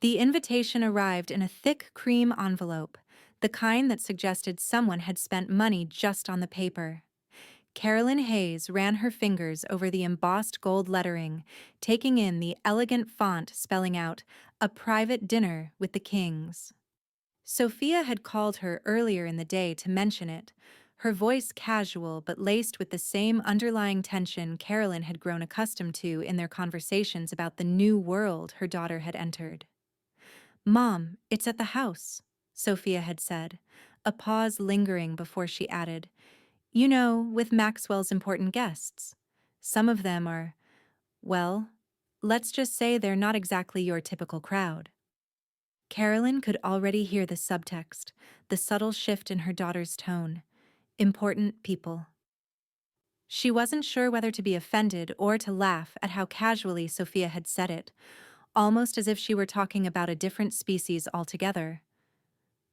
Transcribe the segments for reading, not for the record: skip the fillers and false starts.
The invitation arrived in a thick cream envelope, the kind that suggested someone had spent money just on the paper. Carolyn Hayes ran her fingers over the embossed gold lettering, taking in the elegant font spelling out, "A private dinner with the Kings." Sophia had called her earlier in the day to mention it, her voice casual but laced with the same underlying tension Carolyn had grown accustomed to in their conversations about the new world her daughter had entered. "Mom, it's at the house," Sophia had said, a pause lingering before she added, "You know, with Maxwell's important guests. Some of them are, well, let's just say they're not exactly your typical crowd." Carolyn could already hear the subtext, the subtle shift in her daughter's tone. Important people. She wasn't sure whether to be offended or to laugh at how casually Sophia had said it, almost as if she were talking about a different species altogether.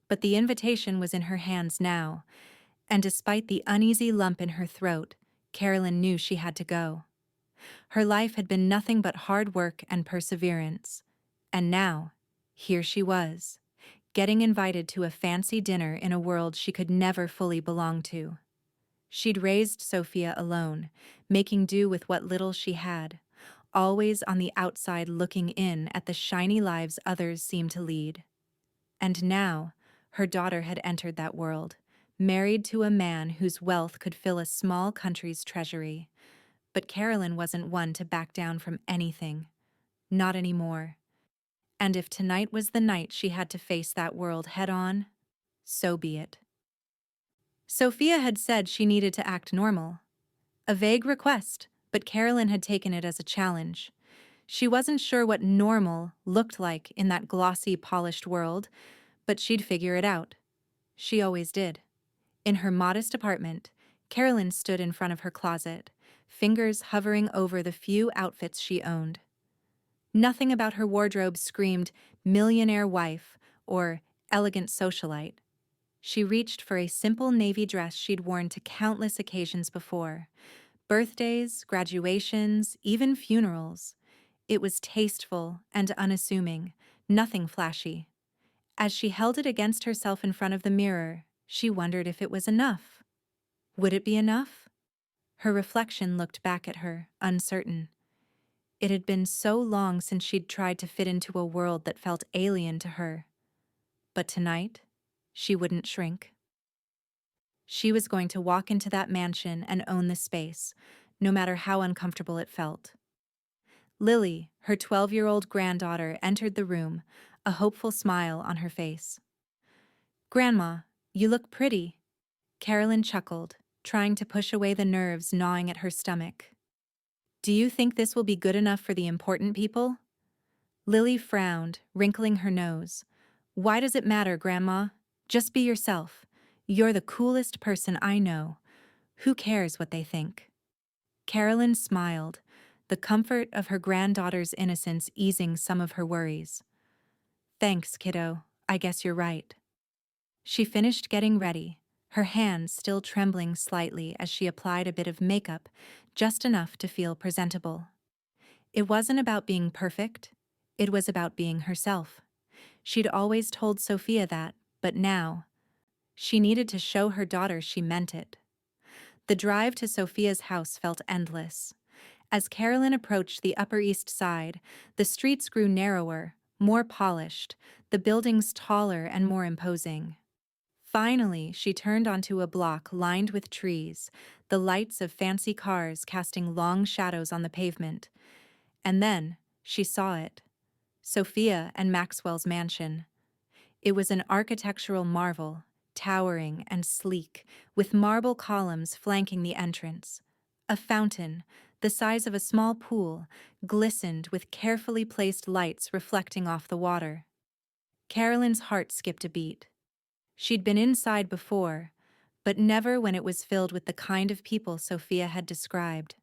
But the invitation was in her hands now, and despite the uneasy lump in her throat, Carolyn knew she had to go. Her life had been nothing but hard work and perseverance. And now, here she was, getting invited to a fancy dinner in a world she could never fully belong to. She'd raised Sophia alone, making do with what little she had, always on the outside looking in at the shiny lives others seemed to lead. And now, her daughter had entered that world, married to a man whose wealth could fill a small country's treasury. But Carolyn wasn't one to back down from anything. Not anymore. And if tonight was the night she had to face that world head-on, so be it. Sophia had said she needed to act normal. A vague request, but Carolyn had taken it as a challenge. She wasn't sure what normal looked like in that glossy, polished world, but she'd figure it out. She always did. In her modest apartment, Carolyn stood in front of her closet, fingers hovering over the few outfits she owned. Nothing about her wardrobe screamed millionaire wife or elegant socialite. She reached for a simple navy dress she'd worn to countless occasions before. Birthdays, graduations, even funerals. It was tasteful and unassuming, nothing flashy. As she held it against herself in front of the mirror, she wondered if it was enough. Would it be enough? Her reflection looked back at her, uncertain. It had been so long since she'd tried to fit into a world that felt alien to her. But tonight, she wouldn't shrink. She was going to walk into that mansion and own the space, no matter how uncomfortable it felt. Lily, her 12-year-old granddaughter, entered the room, a hopeful smile on her face. "Grandma, you look pretty." Carolyn chuckled, trying to push away the nerves gnawing at her stomach. "Do you think this will be good enough for the important people?" Lily frowned, wrinkling her nose. "Why does it matter, Grandma? Just be yourself. You're the coolest person I know. Who cares what they think?" Carolyn smiled, the comfort of her granddaughter's innocence easing some of her worries. "Thanks, kiddo. I guess you're right." She finished getting ready, her hands still trembling slightly as she applied a bit of makeup, just enough to feel presentable. It wasn't about being perfect, it was about being herself. She'd always told Sophia that, but now, she needed to show her daughter she meant it. The drive to Sophia's house felt endless. As Carolyn approached the Upper East Side, the streets grew narrower, more polished, the buildings taller and more imposing. Finally, she turned onto a block lined with trees, the lights of fancy cars casting long shadows on the pavement. And then, she saw it. Sophia and Maxwell's mansion. It was an architectural marvel, towering and sleek, with marble columns flanking the entrance. A fountain, the size of a small pool, glistened with carefully placed lights reflecting off the water. Carolyn's heart skipped a beat. She'd been inside before, but never when it was filled with the kind of people Sophia had described.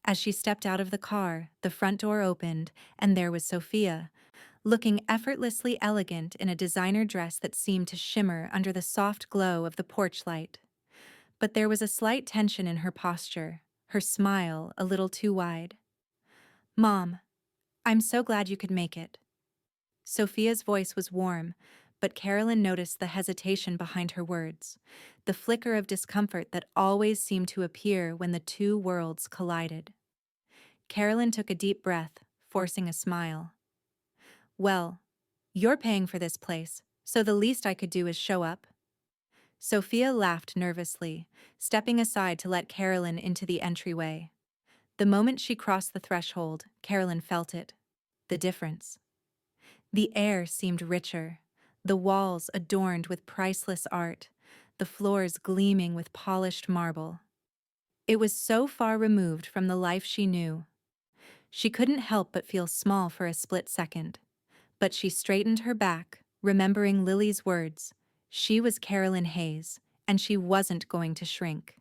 As she stepped out of the car, the front door opened, and there was Sophia, looking effortlessly elegant in a designer dress that seemed to shimmer under the soft glow of the porch light. But there was a slight tension in her posture, her smile a little too wide. "Mom, I'm so glad you could make it." Sophia's voice was warm, but Carolyn noticed the hesitation behind her words, the flicker of discomfort that always seemed to appear when the two worlds collided. Carolyn took a deep breath, forcing a smile. Well, you're paying for this place, so the least I could do is show up. Sophia laughed nervously, stepping aside to let Carolyn into the entryway. The moment she crossed the threshold, Carolyn felt it. The difference. The air seemed richer, the walls adorned with priceless art, the floors gleaming with polished marble. It was so far removed from the life she knew. She couldn't help but feel small for a split second. But she straightened her back, remembering Lily's words. She was Carolyn Hayes, and she wasn't going to shrink.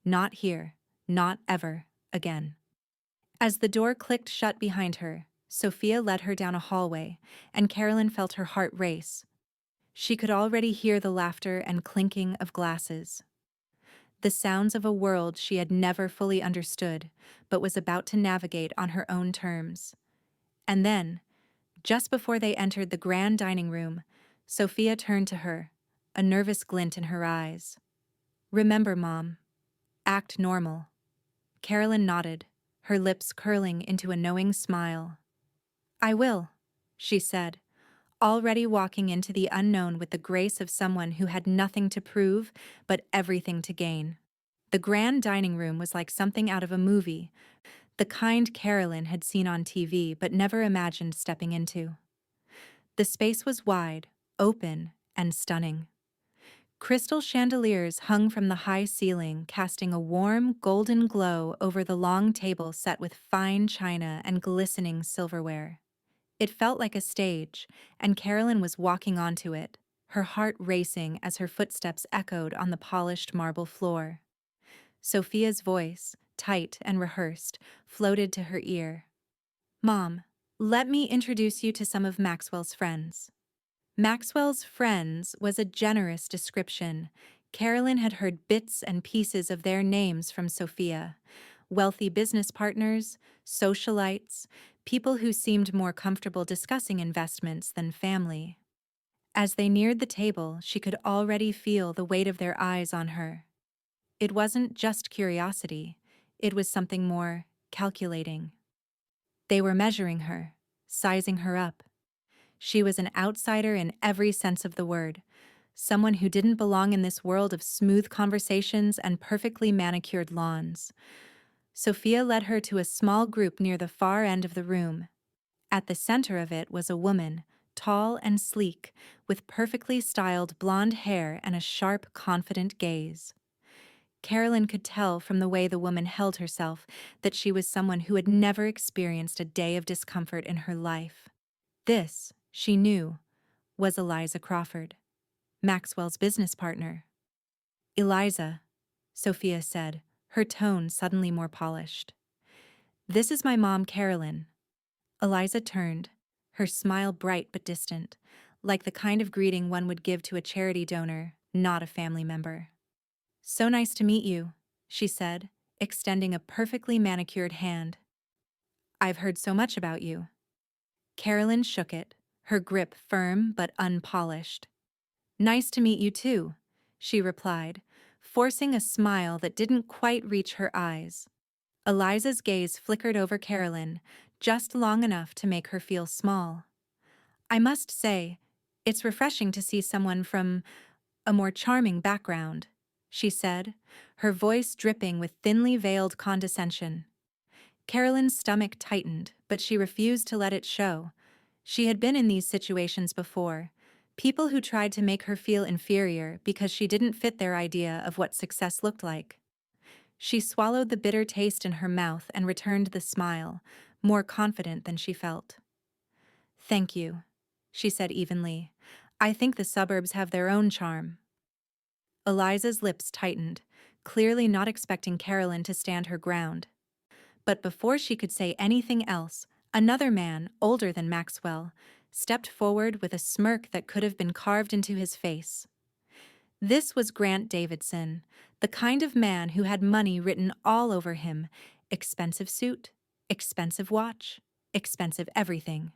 Not here, not ever, again. As the door clicked shut behind her, Sophia led her down a hallway, and Carolyn felt her heart race. She could already hear the laughter and clinking of glasses. The sounds of a world she had never fully understood, but was about to navigate on her own terms. And then, just before they entered the grand dining room, Sophia turned to her, a nervous glint in her eyes. "Remember, Mom. Act normal." Carolyn nodded, her lips curling into a knowing smile. "I will," she said, already walking into the unknown with the grace of someone who had nothing to prove but everything to gain. The grand dining room was like something out of a movie, the kind Carolyn had seen on TV but never imagined stepping into. The space was wide, open, and stunning. Crystal chandeliers hung from the high ceiling, casting a warm, golden glow over the long table set with fine china and glistening silverware. It felt like a stage, and Carolyn was walking onto it, her heart racing as her footsteps echoed on the polished marble floor. Sophia's voice, tight and rehearsed, floated to her ear. "Mom, let me introduce you to some of Maxwell's friends." Maxwell's friends was a generous description. Carolyn had heard bits and pieces of their names from Sophia. Wealthy business partners, socialites, people who seemed more comfortable discussing investments than family. As they neared the table, she could already feel the weight of their eyes on her. It wasn't just curiosity, it was something more calculating. They were measuring her, sizing her up. She was an outsider in every sense of the word, someone who didn't belong in this world of smooth conversations and perfectly manicured lawns. Sophia led her to a small group near the far end of the room. At the center of it was a woman, tall and sleek, with perfectly styled blonde hair and a sharp, confident gaze. Carolyn could tell from the way the woman held herself that she was someone who had never experienced a day of discomfort in her life. This, she knew, was Eliza Crawford, Maxwell's business partner. "Eliza," Sophia said, her tone suddenly more polished. "This is my mom, Carolyn." Eliza turned, her smile bright but distant, like the kind of greeting one would give to a charity donor, not a family member. "So nice to meet you," she said, extending a perfectly manicured hand. "I've heard so much about you." Carolyn shook it, her grip firm but unpolished. "Nice to meet you too," she replied, forcing a smile that didn't quite reach her eyes. Eliza's gaze flickered over Carolyn, just long enough to make her feel small. "I must say, it's refreshing to see someone from a more charming background," she said, her voice dripping with thinly veiled condescension. Carolyn's stomach tightened, but she refused to let it show. She had been in these situations before. People who tried to make her feel inferior because she didn't fit their idea of what success looked like. She swallowed the bitter taste in her mouth and returned the smile, more confident than she felt. "Thank you," she said evenly. "I think the suburbs have their own charm." Eliza's lips tightened, clearly not expecting Carolyn to stand her ground. But before she could say anything else, another man, older than Maxwell, stepped forward with a smirk that could have been carved into his face. This was Grant Davidson, the kind of man who had money written all over him: expensive suit, expensive watch, expensive everything.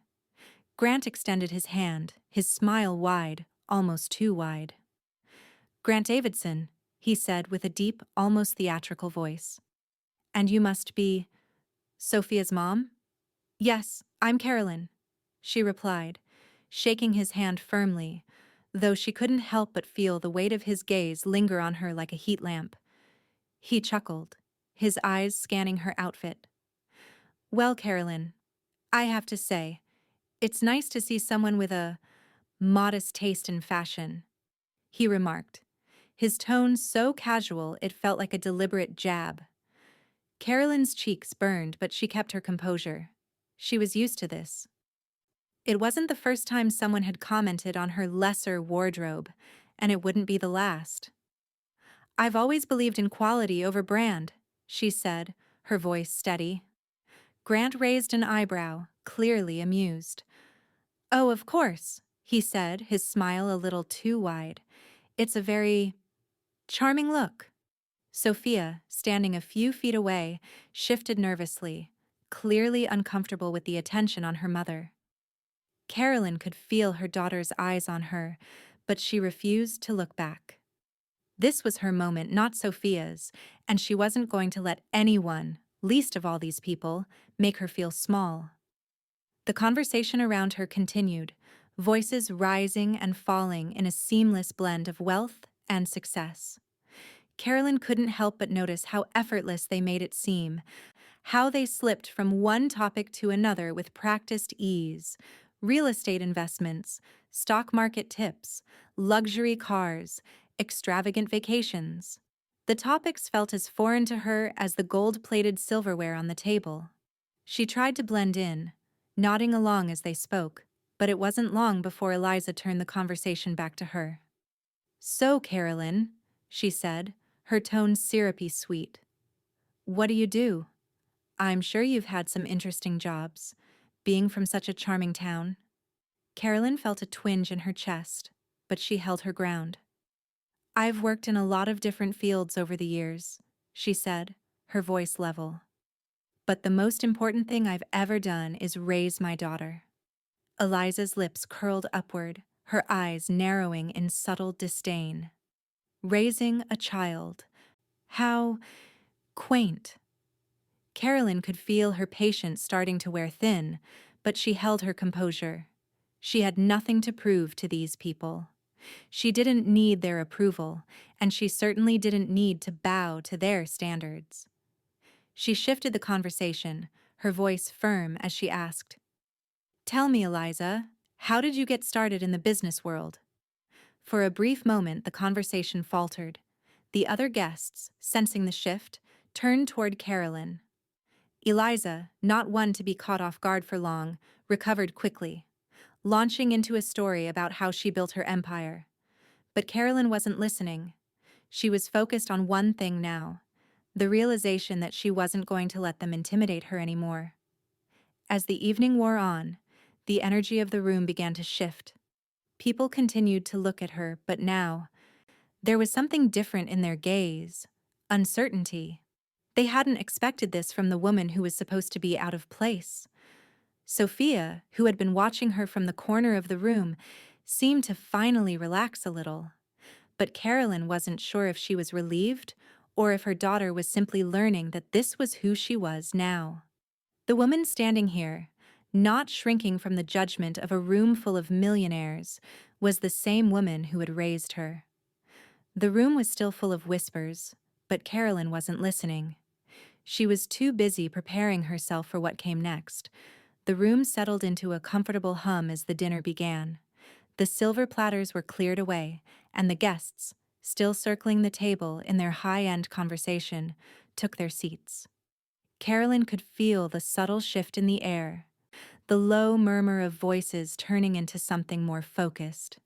Grant extended his hand, his smile wide, almost too wide. "Grant Davidson," he said with a deep, almost theatrical voice. "And you must be Sophia's mom?" "Yes, I'm Carolyn," she replied, shaking his hand firmly, though she couldn't help but feel the weight of his gaze linger on her like a heat lamp. He chuckled, his eyes scanning her outfit. "Well, Carolyn, I have to say, it's nice to see someone with a modest taste in fashion," he remarked, his tone so casual it felt like a deliberate jab. Carolyn's cheeks burned, but she kept her composure. She was used to this. It wasn't the first time someone had commented on her lesser wardrobe, and it wouldn't be the last. "I've always believed in quality over brand," she said, her voice steady. Grant raised an eyebrow, clearly amused. "Oh, of course," he said, his smile a little too wide. "It's a very charming look." Sophia, standing a few feet away, shifted nervously, clearly uncomfortable with the attention on her mother. Carolyn could feel her daughter's eyes on her, but she refused to look back. This was her moment, not Sophia's, and she wasn't going to let anyone, least of all these people, make her feel small. The conversation around her continued, voices rising and falling in a seamless blend of wealth and success. Carolyn couldn't help but notice how effortless they made it seem, how they slipped from one topic to another with practiced ease. Real estate investments, stock market tips, luxury cars, extravagant vacations. The topics felt as foreign to her as the gold-plated silverware on the table. She tried to blend in, nodding along as they spoke, but it wasn't long before Eliza turned the conversation back to her. "So, Carolyn," she said, her tone syrupy sweet. "What do you do? I'm sure you've had some interesting jobs, being from such a charming town." Carolyn felt a twinge in her chest, but she held her ground. "I've worked in a lot of different fields over the years," she said, her voice level. "But the most important thing I've ever done is raise my daughter." Eliza's lips curled upward, her eyes narrowing in subtle disdain. Raising a child. How quaint. Carolyn could feel her patience starting to wear thin, but she held her composure. She had nothing to prove to these people. She didn't need their approval, and she certainly didn't need to bow to their standards. She shifted the conversation, her voice firm as she asked, "Tell me, Eliza, how did you get started in the business world?" For a brief moment, the conversation faltered. The other guests, sensing the shift, turned toward Carolyn. Eliza, not one to be caught off guard for long, recovered quickly, launching into a story about how she built her empire. But Carolyn wasn't listening. She was focused on one thing now, the realization that she wasn't going to let them intimidate her anymore. As the evening wore on, the energy of the room began to shift. People continued to look at her, but now, there was something different in their gaze, uncertainty. They hadn't expected this from the woman who was supposed to be out of place. Sophia, who had been watching her from the corner of the room, seemed to finally relax a little. But Carolyn wasn't sure if she was relieved or if her daughter was simply learning that this was who she was now. The woman standing here, not shrinking from the judgment of a room full of millionaires, was the same woman who had raised her. The room was still full of whispers, but Carolyn wasn't listening. She was too busy preparing herself for what came next. The room settled into a comfortable hum as the dinner began. The silver platters were cleared away, and the guests, still circling the table in their high-end conversation, took their seats. Carolyn could feel the subtle shift in the air, the low murmur of voices turning into something more focused.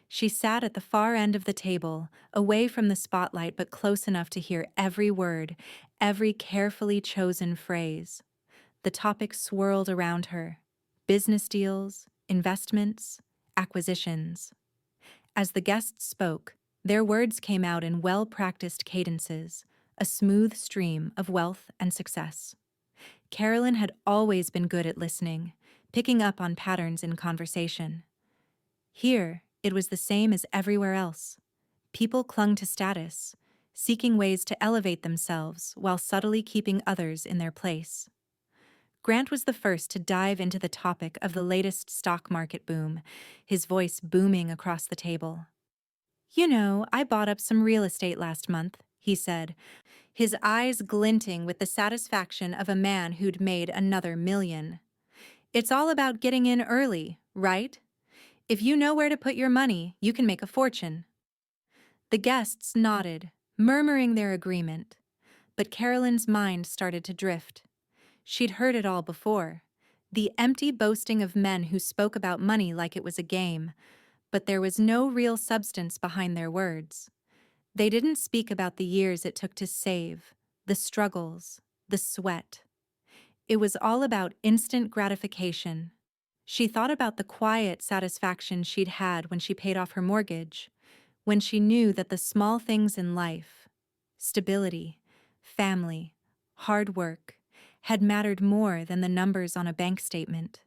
She sat at the far end of the table, away from the spotlight but close enough to hear every word, every carefully chosen phrase. The topic swirled around her: business deals, investments, acquisitions. As the guests spoke, their words came out in well-practiced cadences, a smooth stream of wealth and success. Carolyn had always been good at listening, picking up on patterns in conversation. Here, it was the same as everywhere else. People clung to status, seeking ways to elevate themselves while subtly keeping others in their place. Grant was the first to dive into the topic of the latest stock market boom, his voice booming across the table. "You know, I bought up some real estate last month," he said, his eyes glinting with the satisfaction of a man who'd made another million. "It's all about getting in early, right? If you know where to put your money, you can make a fortune." The guests nodded, murmuring their agreement. But Carolyn's mind started to drift. She'd heard it all before. The empty boasting of men who spoke about money like it was a game, but there was no real substance behind their words. They didn't speak about the years it took to save, the struggles, the sweat. It was all about instant gratification. She thought about the quiet satisfaction she'd had when she paid off her mortgage, when she knew that the small things in life, stability, family, hard work, had mattered more than the numbers on a bank statement.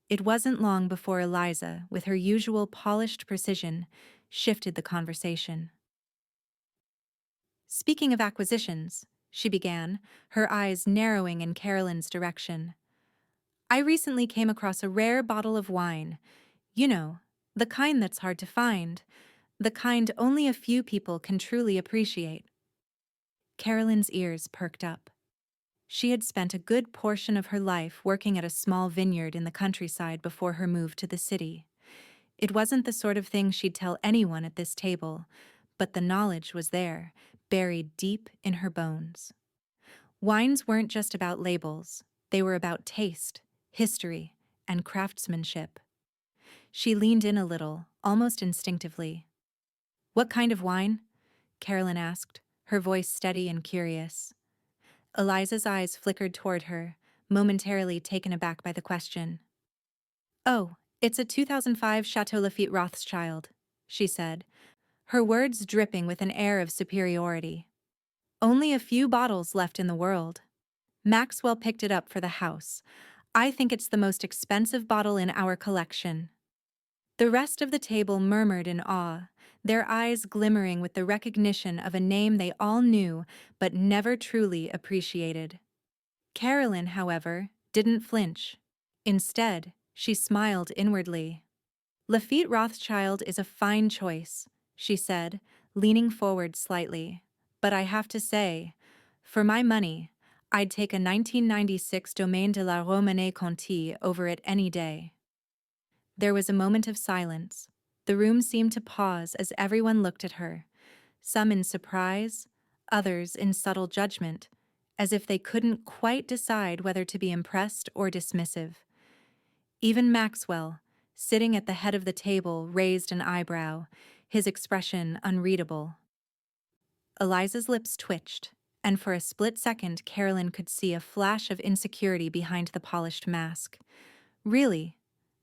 It wasn't long before Eliza, with her usual polished precision, shifted the conversation. "Speaking of acquisitions," she began, her eyes narrowing in Carolyn's direction, "I recently came across a rare bottle of wine. You know, the kind that's hard to find, the kind only a few people can truly appreciate." Carolyn's ears perked up. She had spent a good portion of her life working at a small vineyard in the countryside before her move to the city. It wasn't the sort of thing she'd tell anyone at this table, but the knowledge was there, buried deep in her bones. Wines weren't just about labels, they were about taste, history, and craftsmanship. She leaned in a little, almost instinctively. "What kind of wine?" Carolyn asked, her voice steady and curious. Eliza's eyes flickered toward her, momentarily taken aback by the question. "Oh, it's a 2005 Chateau Lafite Rothschild," she said, her words dripping with an air of superiority. "Only a few bottles left in the world. Maxwell picked it up for the house. I think it's the most expensive bottle in our collection." The rest of the table murmured in awe, their eyes glimmering with the recognition of a name they all knew but never truly appreciated. Carolyn, however, didn't flinch. Instead, she smiled inwardly. "Lafite Rothschild is a fine choice," she said, leaning forward slightly. "But I have to say, for my money, I'd take a 1996 Domaine de la Romanée Conti over it any day." There was a moment of silence. The room seemed to pause as everyone looked at her, some in surprise, others in subtle judgment, as if they couldn't quite decide whether to be impressed or dismissive. Even Maxwell, sitting at the head of the table, raised an eyebrow, his expression unreadable. Eliza's lips twitched, and for a split second Carolyn could see a flash of insecurity behind the polished mask. "Really?"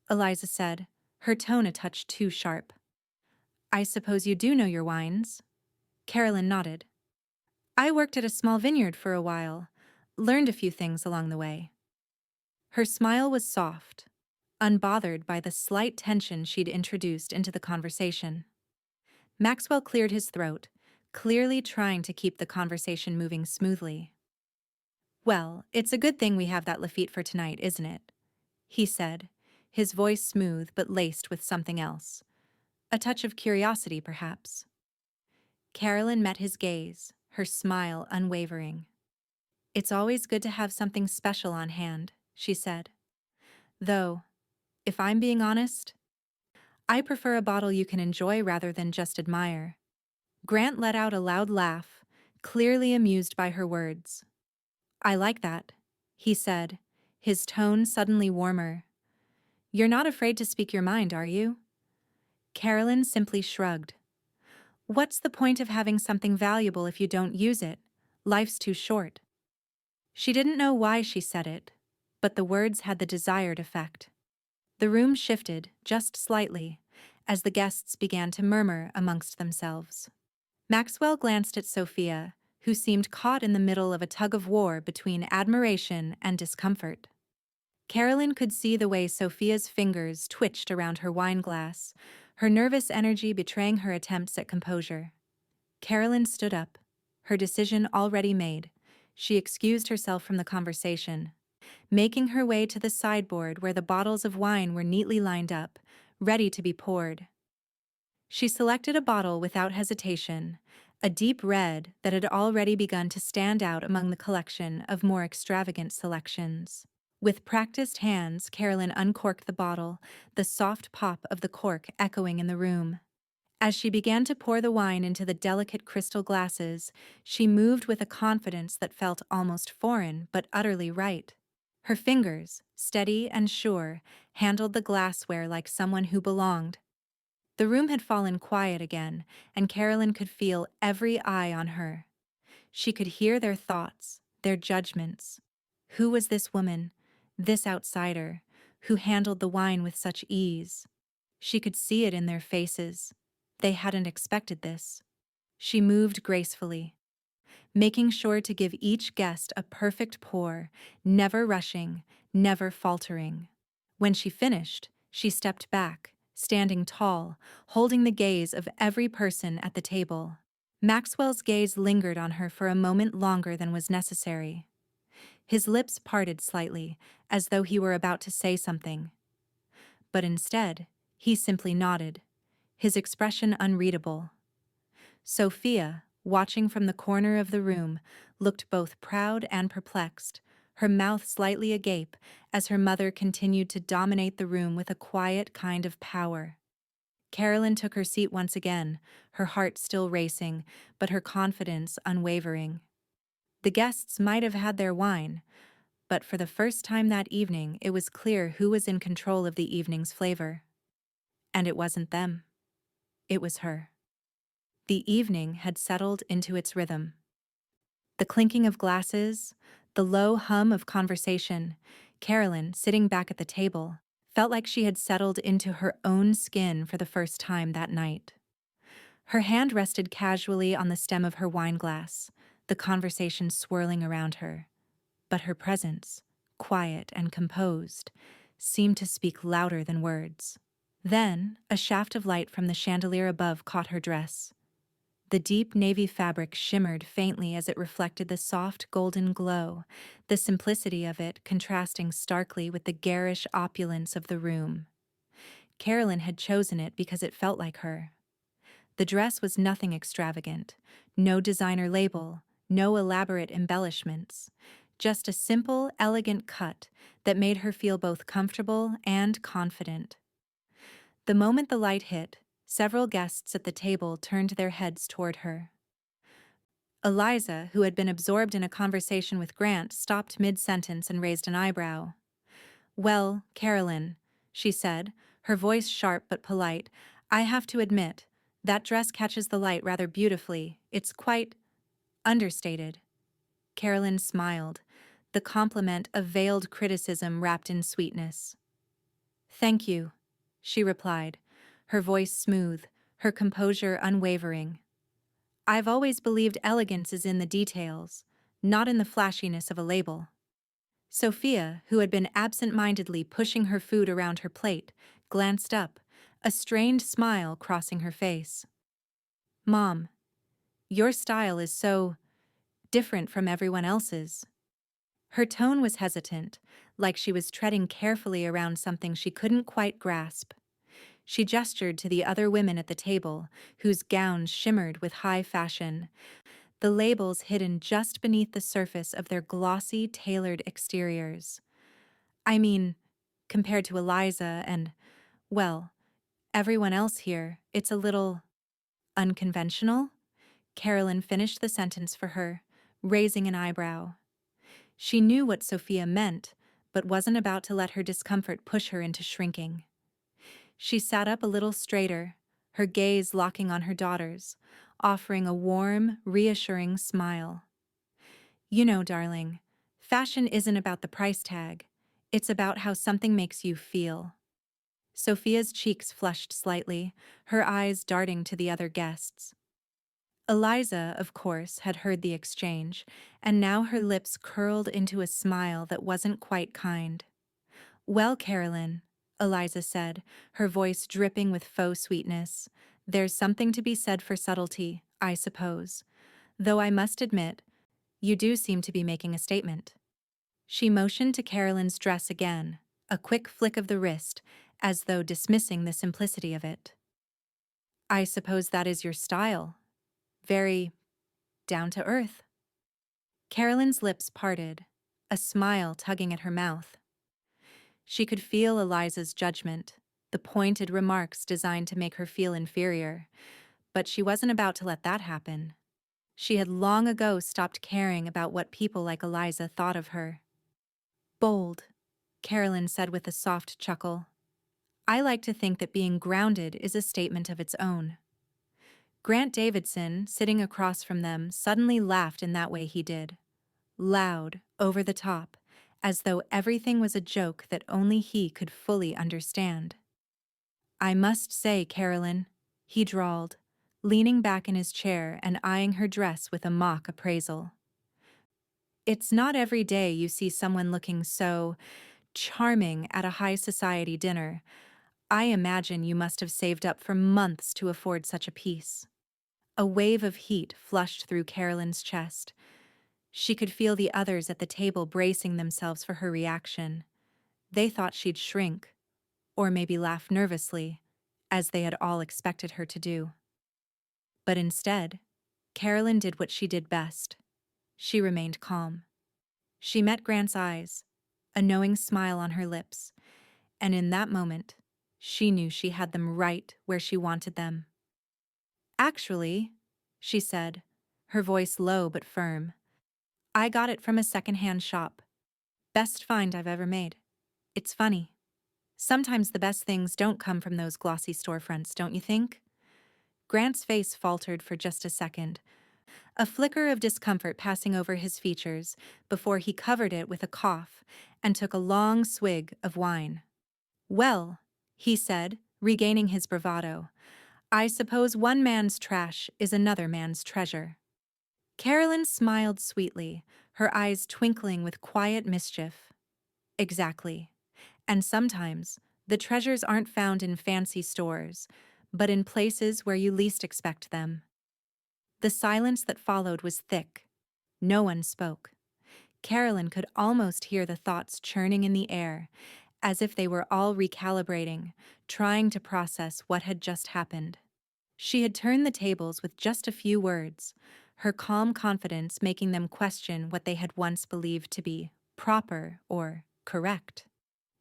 Eliza said, her tone a touch too sharp. "I suppose you do know your wines?" Carolyn nodded. "I worked at a small vineyard for a while, learned a few things along the way." Her smile was soft, unbothered by the slight tension she'd introduced into the conversation. Maxwell cleared his throat, clearly trying to keep the conversation moving smoothly. "Well, it's a good thing we have that Lafite for tonight, isn't it?" he said, his voice smooth but laced with something else. A touch of curiosity, perhaps. Carolyn met his gaze, her smile unwavering. "It's always good to have something special on hand," she said. "Though, if I'm being honest, I prefer a bottle you can enjoy rather than just admire." Grant let out a loud laugh, clearly amused by her words. "I like that," he said, his tone suddenly warmer. "You're not afraid to speak your mind, are you?" Carolyn simply shrugged. "What's the point of having something valuable if you don't use it? Life's too short." She didn't know why she said it, but the words had the desired effect. The room shifted, just slightly, as the guests began to murmur amongst themselves. Maxwell glanced at Sophia, who seemed caught in the middle of a tug-of-war between admiration and discomfort. Carolyn could see the way Sophia's fingers twitched around her wine glass, her nervous energy betraying her attempts at composure. Carolyn stood up, her decision already made. She excused herself from the conversation, making her way to the sideboard where the bottles of wine were neatly lined up, ready to be poured. She selected a bottle without hesitation, a deep red that had already begun to stand out among the collection of more extravagant selections. With practiced hands, Carolyn uncorked the bottle, the soft pop of the cork echoing in the room. As she began to pour the wine into the delicate crystal glasses, she moved with a confidence that felt almost foreign but utterly right. Her fingers, steady and sure, handled the glassware like someone who belonged. The room had fallen quiet again, and Carolyn could feel every eye on her. She could hear their thoughts, their judgments. Who was this woman, this outsider, who handled the wine with such ease? She could see it in their faces. They hadn't expected this. She moved gracefully, making sure to give each guest a perfect pour, never rushing, never faltering. When she finished, she stepped back, standing tall, holding the gaze of every person at the table. Maxwell's gaze lingered on her for a moment longer than was necessary. His lips parted slightly, as though he were about to say something. But instead, he simply nodded, his expression unreadable. Sophia, watching from the corner of the room, looked both proud and perplexed, her mouth slightly agape as her mother continued to dominate the room with a quiet kind of power. Carolyn took her seat once again, her heart still racing, but her confidence unwavering. The guests might have had their wine, but for the first time that evening it was clear who was in control of the evening's flavor. And it wasn't them. It was her. The evening had settled into its rhythm. The clinking of glasses, the low hum of conversation. Carolyn, sitting back at the table, felt like she had settled into her own skin for the first time that night. Her hand rested casually on the stem of her wine glass, the conversation swirling around her. But her presence, quiet and composed, seemed to speak louder than words. Then, a shaft of light from the chandelier above caught her dress. The deep navy fabric shimmered faintly as it reflected the soft golden glow, the simplicity of it contrasting starkly with the garish opulence of the room. Carolyn had chosen it because it felt like her. The dress was nothing extravagant, no designer label, no elaborate embellishments, just a simple, elegant cut that made her feel both comfortable and confident. The moment the light hit, several guests at the table turned their heads toward her. Eliza, who had been absorbed in a conversation with Grant, stopped mid-sentence and raised an eyebrow. "Well, Carolyn," she said, her voice sharp but polite, "I have to admit, that dress catches the light rather beautifully. It's quite understated." Carolyn smiled, the compliment of veiled criticism wrapped in sweetness. "Thank you," she replied, her voice smooth, her composure unwavering. "I've always believed elegance is in the details, not in the flashiness of a label." Sophia, who had been absent-mindedly pushing her food around her plate, glanced up, a strained smile crossing her face. "Mom, your style is so different from everyone else's." Her tone was hesitant, like she was treading carefully around something she couldn't quite grasp. She gestured to the other women at the table, whose gowns shimmered with high fashion, the labels hidden just beneath the surface of their glossy, tailored exteriors. "I mean, compared to Eliza and, well, everyone else here, it's a little unconventional." Carolyn finished the sentence for her, raising an eyebrow. She knew what Sophia meant, but wasn't about to let her discomfort push her into shrinking. She sat up a little straighter, her gaze locking on her daughter's, offering a warm, reassuring smile. "You know, darling, fashion isn't about the price tag. It's about how something makes you feel." Sophia's cheeks flushed slightly, her eyes darting to the other guests. Eliza, of course, had heard the exchange, and now her lips curled into a smile that wasn't quite kind. Well, Carolyn, Eliza said, her voice dripping with faux sweetness, there's something to be said for subtlety, I suppose. Though I must admit, you do seem to be making a statement. She motioned to Carolyn's dress again, a quick flick of the wrist, as though dismissing the simplicity of it. I suppose that is your style. Very down to earth. Carolyn's lips parted, a smile tugging at her mouth. She could feel Eliza's judgment, the pointed remarks designed to make her feel inferior, but she wasn't about to let that happen. She had long ago stopped caring about what people like Eliza thought of her. Bold, Carolyn said with a soft chuckle. I like to think that being grounded is a statement of its own. Grant Davidson, sitting across from them, suddenly laughed in that way he did. Loud, over the top, as though everything was a joke that only he could fully understand. I must say, Carolyn, he drawled, leaning back in his chair and eyeing her dress with a mock appraisal. It's not every day you see someone looking so charming at a high society dinner. I imagine you must have saved up for months to afford such a piece. A wave of heat flushed through Carolyn's chest. She could feel the others at the table bracing themselves for her reaction. They thought she'd shrink, or maybe laugh nervously, as they had all expected her to do. But instead, Carolyn did what she did best. She remained calm. She met Grant's eyes, a knowing smile on her lips, and in that moment, she knew she had them right where she wanted them. Actually, she said, her voice low but firm, I got it from a second-hand shop. Best find I've ever made. It's funny. Sometimes the best things don't come from those glossy storefronts, don't you think? Grant's face faltered for just a second, a flicker of discomfort passing over his features before he covered it with a cough and took a long swig of wine. Well, he said, regaining his bravado, I suppose one man's trash is another man's treasure. Carolyn smiled sweetly, her eyes twinkling with quiet mischief. Exactly. And sometimes, the treasures aren't found in fancy stores, but in places where you least expect them. The silence that followed was thick. No one spoke. Carolyn could almost hear the thoughts churning in the air, as if they were all recalibrating, trying to process what had just happened. She had turned the tables with just a few words, her calm confidence making them question what they had once believed to be proper or correct.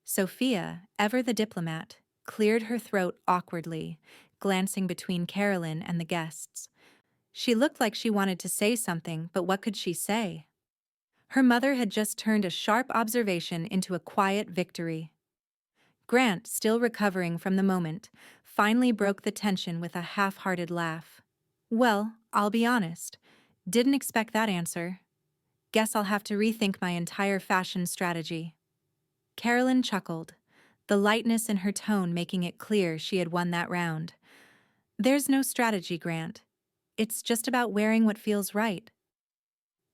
Sophia, ever the diplomat, cleared her throat awkwardly, glancing between Carolyn and the guests. She looked like she wanted to say something, but what could she say? Her mother had just turned a sharp observation into a quiet victory. Grant, still recovering from the moment, finally broke the tension with a half-hearted laugh. Well, I'll be honest. Didn't expect that answer. Guess I'll have to rethink my entire fashion strategy. Carolyn chuckled, the lightness in her tone making it clear she had won that round. There's no strategy, Grant. It's just about wearing what feels right.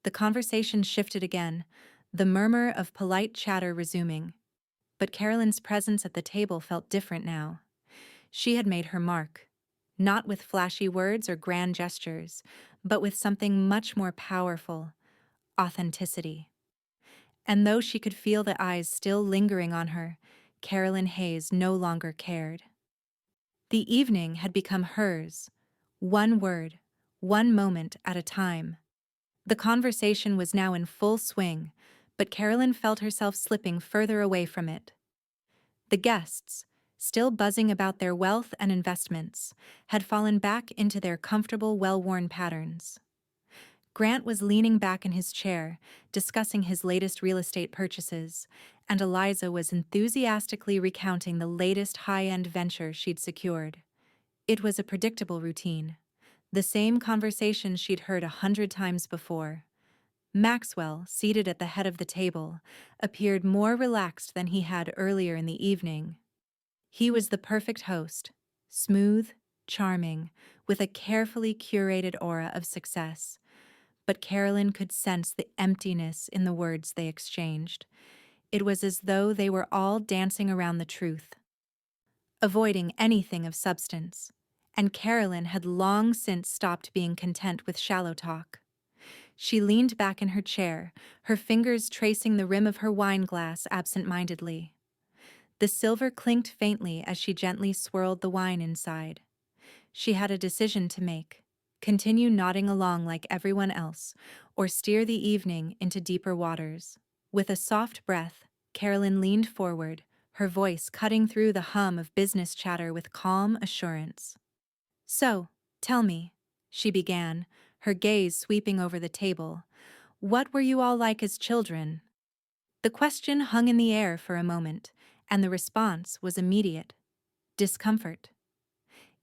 The conversation shifted again, the murmur of polite chatter resuming. But Carolyn's presence at the table felt different now. She had made her mark, not with flashy words or grand gestures, but with something much more powerful: authenticity. And though she could feel the eyes still lingering on her, Carolyn Hayes no longer cared. The evening had become hers, one word, one moment at a time. The conversation was now in full swing, but Carolyn felt herself slipping further away from it. The guests, still buzzing about their wealth and investments, had fallen back into their comfortable, well-worn patterns. Grant was leaning back in his chair, discussing his latest real estate purchases, and Eliza was enthusiastically recounting the latest high-end venture she'd secured. It was a predictable routine, the same conversation she'd heard 100 times before. Maxwell, seated at the head of the table, appeared more relaxed than he had earlier in the evening. He was the perfect host, smooth, charming, with a carefully curated aura of success. But Carolyn could sense the emptiness in the words they exchanged. It was as though they were all dancing around the truth, avoiding anything of substance, and Carolyn had long since stopped being content with shallow talk. She leaned back in her chair, her fingers tracing the rim of her wine glass absent-mindedly. The silver clinked faintly as she gently swirled the wine inside. She had a decision to make: continue nodding along like everyone else, or steer the evening into deeper waters. With a soft breath, Carolyn leaned forward, her voice cutting through the hum of business chatter with calm assurance. "So, tell me," she began, her gaze sweeping over the table, "what were you all like as children?" The question hung in the air for a moment, and the response was immediate: discomfort.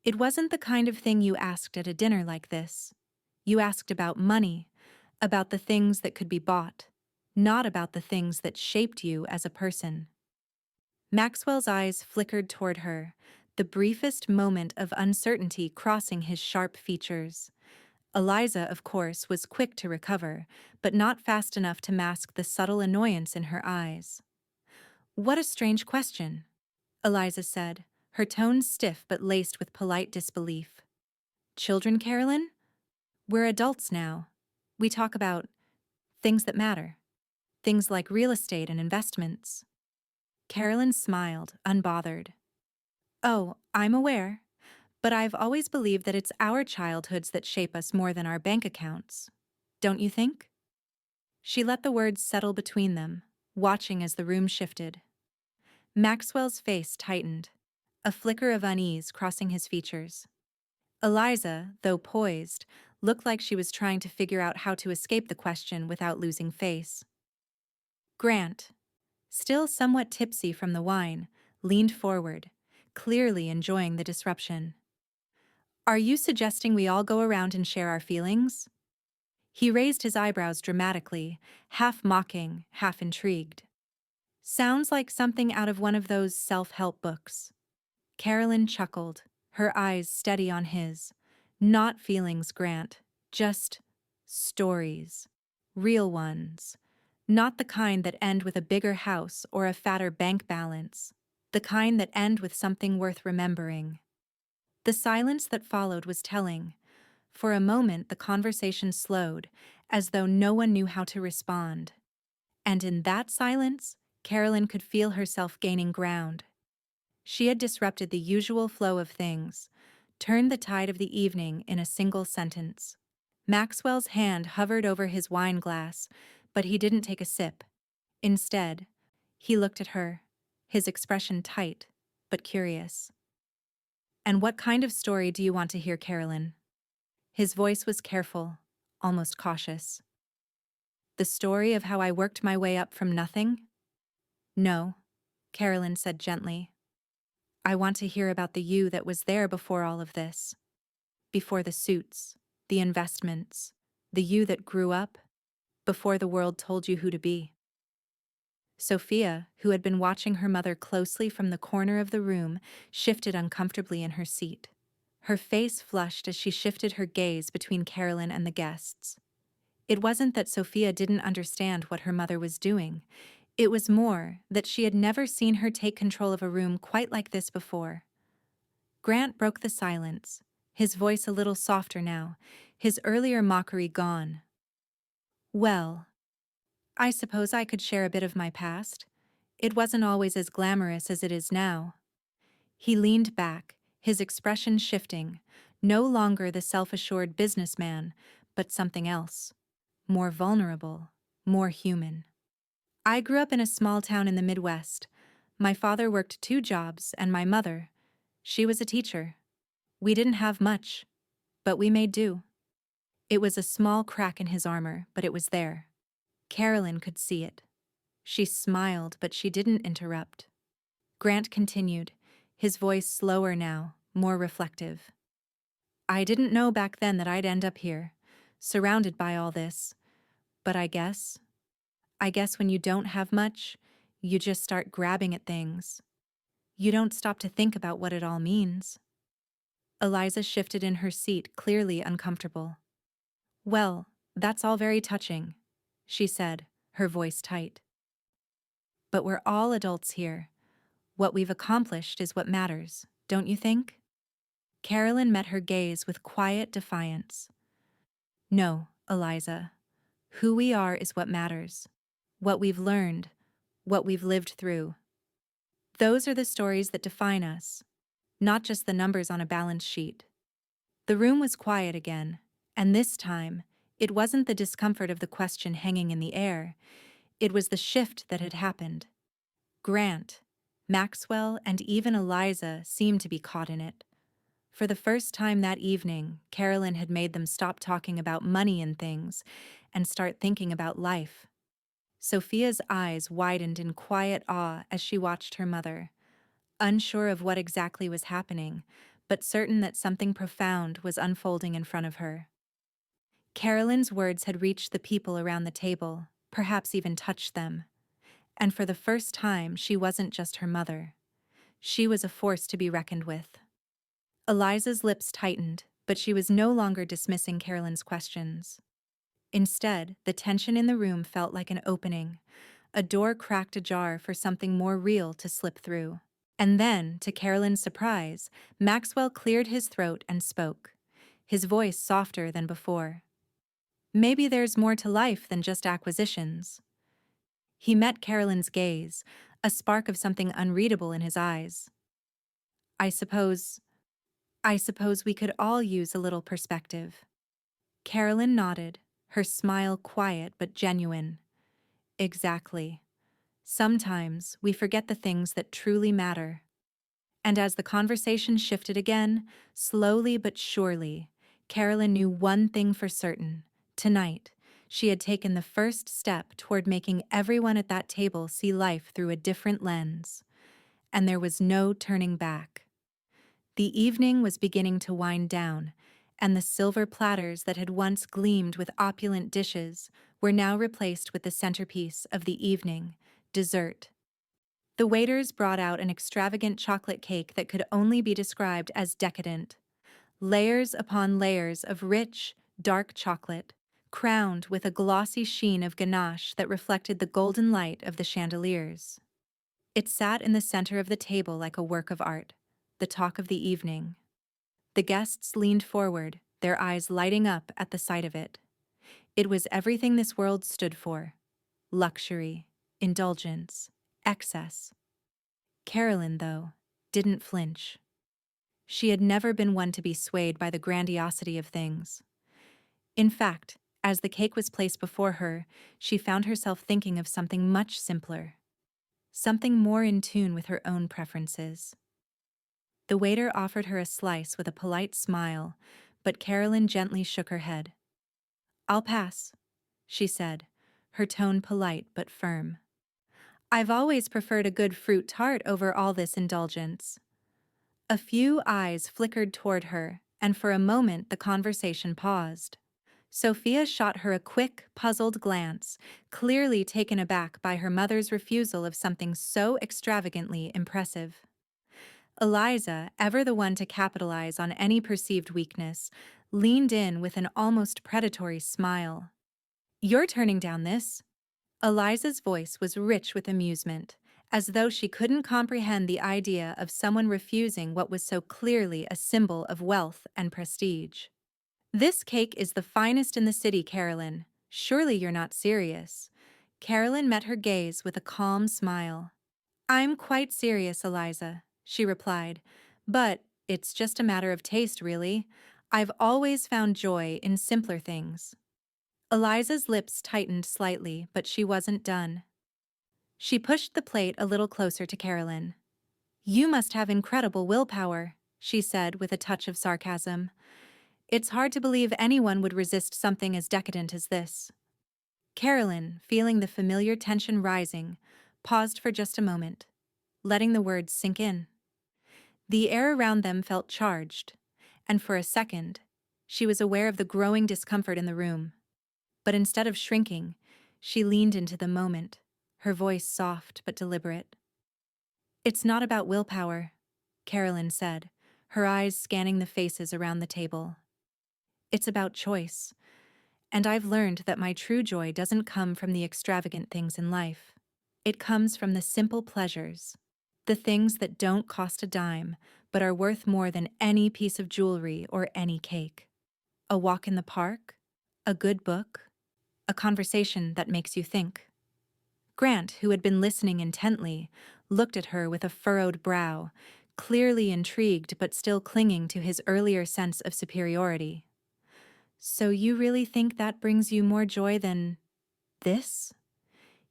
It wasn't the kind of thing you asked at a dinner like this. You asked about money, about the things that could be bought, not about the things that shaped you as a person. Maxwell's eyes flickered toward her, the briefest moment of uncertainty crossing his sharp features. Eliza, of course, was quick to recover, but not fast enough to mask the subtle annoyance in her eyes. "What a strange question," Eliza said, her tone stiff but laced with polite disbelief. "Children, Carolyn? We're adults now. We talk about things that matter. Things like real estate and investments." Carolyn smiled, unbothered. "Oh, I'm aware. But I've always believed that it's our childhoods that shape us more than our bank accounts. Don't you think?" She let the words settle between them, watching as the room shifted. Maxwell's face tightened, a flicker of unease crossing his features. Eliza, though poised, looked like she was trying to figure out how to escape the question without losing face. Grant, still somewhat tipsy from the wine, leaned forward, clearly enjoying the disruption. "Are you suggesting we all go around and share our feelings?" He raised his eyebrows dramatically, half mocking, half intrigued. "Sounds like something out of one of those self-help books." Carolyn chuckled, her eyes steady on his. "Not feelings, Grant. Just stories. Real ones. Not the kind that end with a bigger house or a fatter bank balance. The kind that end with something worth remembering." The silence that followed was telling. For a moment the conversation slowed, as though no one knew how to respond. And in that silence, Carolyn could feel herself gaining ground. She had disrupted the usual flow of things, turned the tide of the evening in a single sentence. Maxwell's hand hovered over his wine glass, but he didn't take a sip. Instead, he looked at her, his expression tight, but curious. "And what kind of story do you want to hear, Carolyn?" His voice was careful, almost cautious. "The story of how I worked my way up from nothing?" "No," Carolyn said gently. "I want to hear about the you that was there before all of this. Before the suits, the investments, the you that grew up, before the world told you who to be." Sophia, who had been watching her mother closely from the corner of the room, shifted uncomfortably in her seat. Her face flushed as she shifted her gaze between Carolyn and the guests. It wasn't that Sophia didn't understand what her mother was doing. It was more that she had never seen her take control of a room quite like this before. Grant broke the silence, his voice a little softer now, his earlier mockery gone. "Well, I suppose I could share a bit of my past. It wasn't always as glamorous as it is now." He leaned back, his expression shifting, no longer the self-assured businessman, but something else. More vulnerable, more human. "I grew up in a small town in the Midwest. My father worked 2 jobs, and my mother, she was a teacher. We didn't have much, but we made do." It was a small crack in his armor, but it was there. Carolyn could see it. She smiled, but she didn't interrupt. Grant continued, his voice slower now, more reflective. "I didn't know back then that I'd end up here, surrounded by all this, but I guess when you don't have much, you just start grabbing at things. You don't stop to think about what it all means." Eliza shifted in her seat, clearly uncomfortable. "Well, that's all very touching," she said, her voice tight. But we're all adults here. What we've accomplished is what matters, don't you think? Carolyn met her gaze with quiet defiance. No, Eliza. Who we are is what matters. What we've learned, what we've lived through. Those are the stories that define us, not just the numbers on a balance sheet. The room was quiet again, and this time, it wasn't the discomfort of the question hanging in the air, it was the shift that had happened. Grant, Maxwell, and even Eliza seemed to be caught in it. For the first time that evening, Carolyn had made them stop talking about money and things and start thinking about life. Sophia's eyes widened in quiet awe as she watched her mother, unsure of what exactly was happening, but certain that something profound was unfolding in front of her. Carolyn's words had reached the people around the table, perhaps even touched them. And for the first time, she wasn't just her mother. She was a force to be reckoned with. Eliza's lips tightened, but she was no longer dismissing Carolyn's questions. Instead, the tension in the room felt like an opening, a door cracked ajar for something more real to slip through. And then, to Carolyn's surprise, Maxwell cleared his throat and spoke, his voice softer than before. Maybe there's more to life than just acquisitions. He met Carolyn's gaze, a spark of something unreadable in his eyes. I suppose we could all use a little perspective. Carolyn nodded, her smile quiet but genuine. Exactly. Sometimes we forget the things that truly matter. And as the conversation shifted again, slowly but surely, Carolyn knew one thing for certain. Tonight, she had taken the first step toward making everyone at that table see life through a different lens. And there was no turning back. The evening was beginning to wind down, and the silver platters that had once gleamed with opulent dishes were now replaced with the centerpiece of the evening, dessert. The waiters brought out an extravagant chocolate cake that could only be described as decadent. Layers upon layers of rich, dark chocolate, crowned with a glossy sheen of ganache that reflected the golden light of the chandeliers. It sat in the center of the table like a work of art, the talk of the evening. The guests leaned forward, their eyes lighting up at the sight of it. It was everything this world stood for: luxury, indulgence, excess. Carolyn, though, didn't flinch. She had never been one to be swayed by the grandiosity of things. In fact, as the cake was placed before her, she found herself thinking of something much simpler, something more in tune with her own preferences. The waiter offered her a slice with a polite smile, but Carolyn gently shook her head. "I'll pass," she said, her tone polite but firm. "I've always preferred a good fruit tart over all this indulgence." A few eyes flickered toward her, and for a moment the conversation paused. Sophia shot her a quick, puzzled glance, clearly taken aback by her mother's refusal of something so extravagantly impressive. Eliza, ever the one to capitalize on any perceived weakness, leaned in with an almost predatory smile. "You're turning down this?" Eliza's voice was rich with amusement, as though she couldn't comprehend the idea of someone refusing what was so clearly a symbol of wealth and prestige. "This cake is the finest in the city, Carolyn. Surely you're not serious." Carolyn met her gaze with a calm smile. "I'm quite serious, Eliza," she replied, "but it's just a matter of taste, really. I've always found joy in simpler things." Eliza's lips tightened slightly, but she wasn't done. She pushed the plate a little closer to Carolyn. "You must have incredible willpower," she said with a touch of sarcasm. "It's hard to believe anyone would resist something as decadent as this." Carolyn, feeling the familiar tension rising, paused for just a moment, letting the words sink in. The air around them felt charged, and for a second, she was aware of the growing discomfort in the room. But instead of shrinking, she leaned into the moment, her voice soft but deliberate. "It's not about willpower," Carolyn said, her eyes scanning the faces around the table. "It's about choice, and I've learned that my true joy doesn't come from the extravagant things in life. It comes from the simple pleasures, the things that don't cost a dime but are worth more than any piece of jewelry or any cake. A walk in the park, a good book, a conversation that makes you think. Grant, who had been listening intently, looked at her with a furrowed brow, clearly intrigued but still clinging to his earlier sense of superiority. So you really think that brings you more joy than this?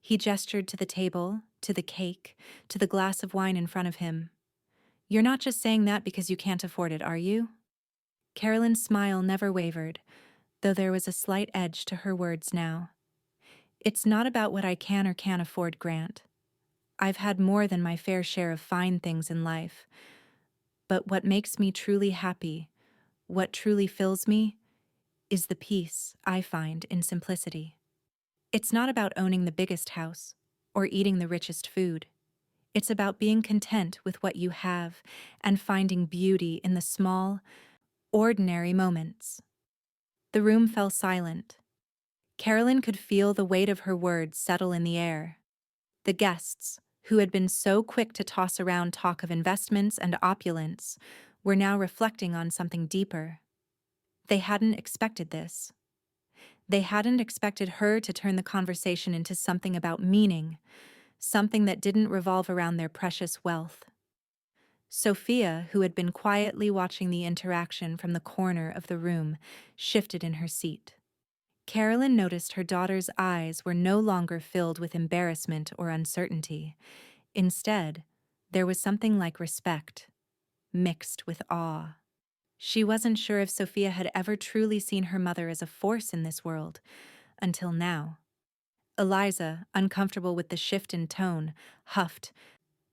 He gestured to the table, to the cake, to the glass of wine in front of him. You're not just saying that because you can't afford it, are you? Carolyn's smile never wavered, though there was a slight edge to her words now. It's not about what I can or can't afford, Grant. I've had more than my fair share of fine things in life. But what makes me truly happy, what truly fills me, is the peace I find in simplicity. It's not about owning the biggest house or eating the richest food. It's about being content with what you have and finding beauty in the small, ordinary moments. The room fell silent. Carolyn could feel the weight of her words settle in the air. The guests, who had been so quick to toss around talk of investments and opulence, were now reflecting on something deeper. They hadn't expected this. They hadn't expected her to turn the conversation into something about meaning, something that didn't revolve around their precious wealth. Sophia, who had been quietly watching the interaction from the corner of the room, shifted in her seat. Carolyn noticed her daughter's eyes were no longer filled with embarrassment or uncertainty. Instead, there was something like respect, mixed with awe. She wasn't sure if Sophia had ever truly seen her mother as a force in this world, until now. Eliza, uncomfortable with the shift in tone, huffed,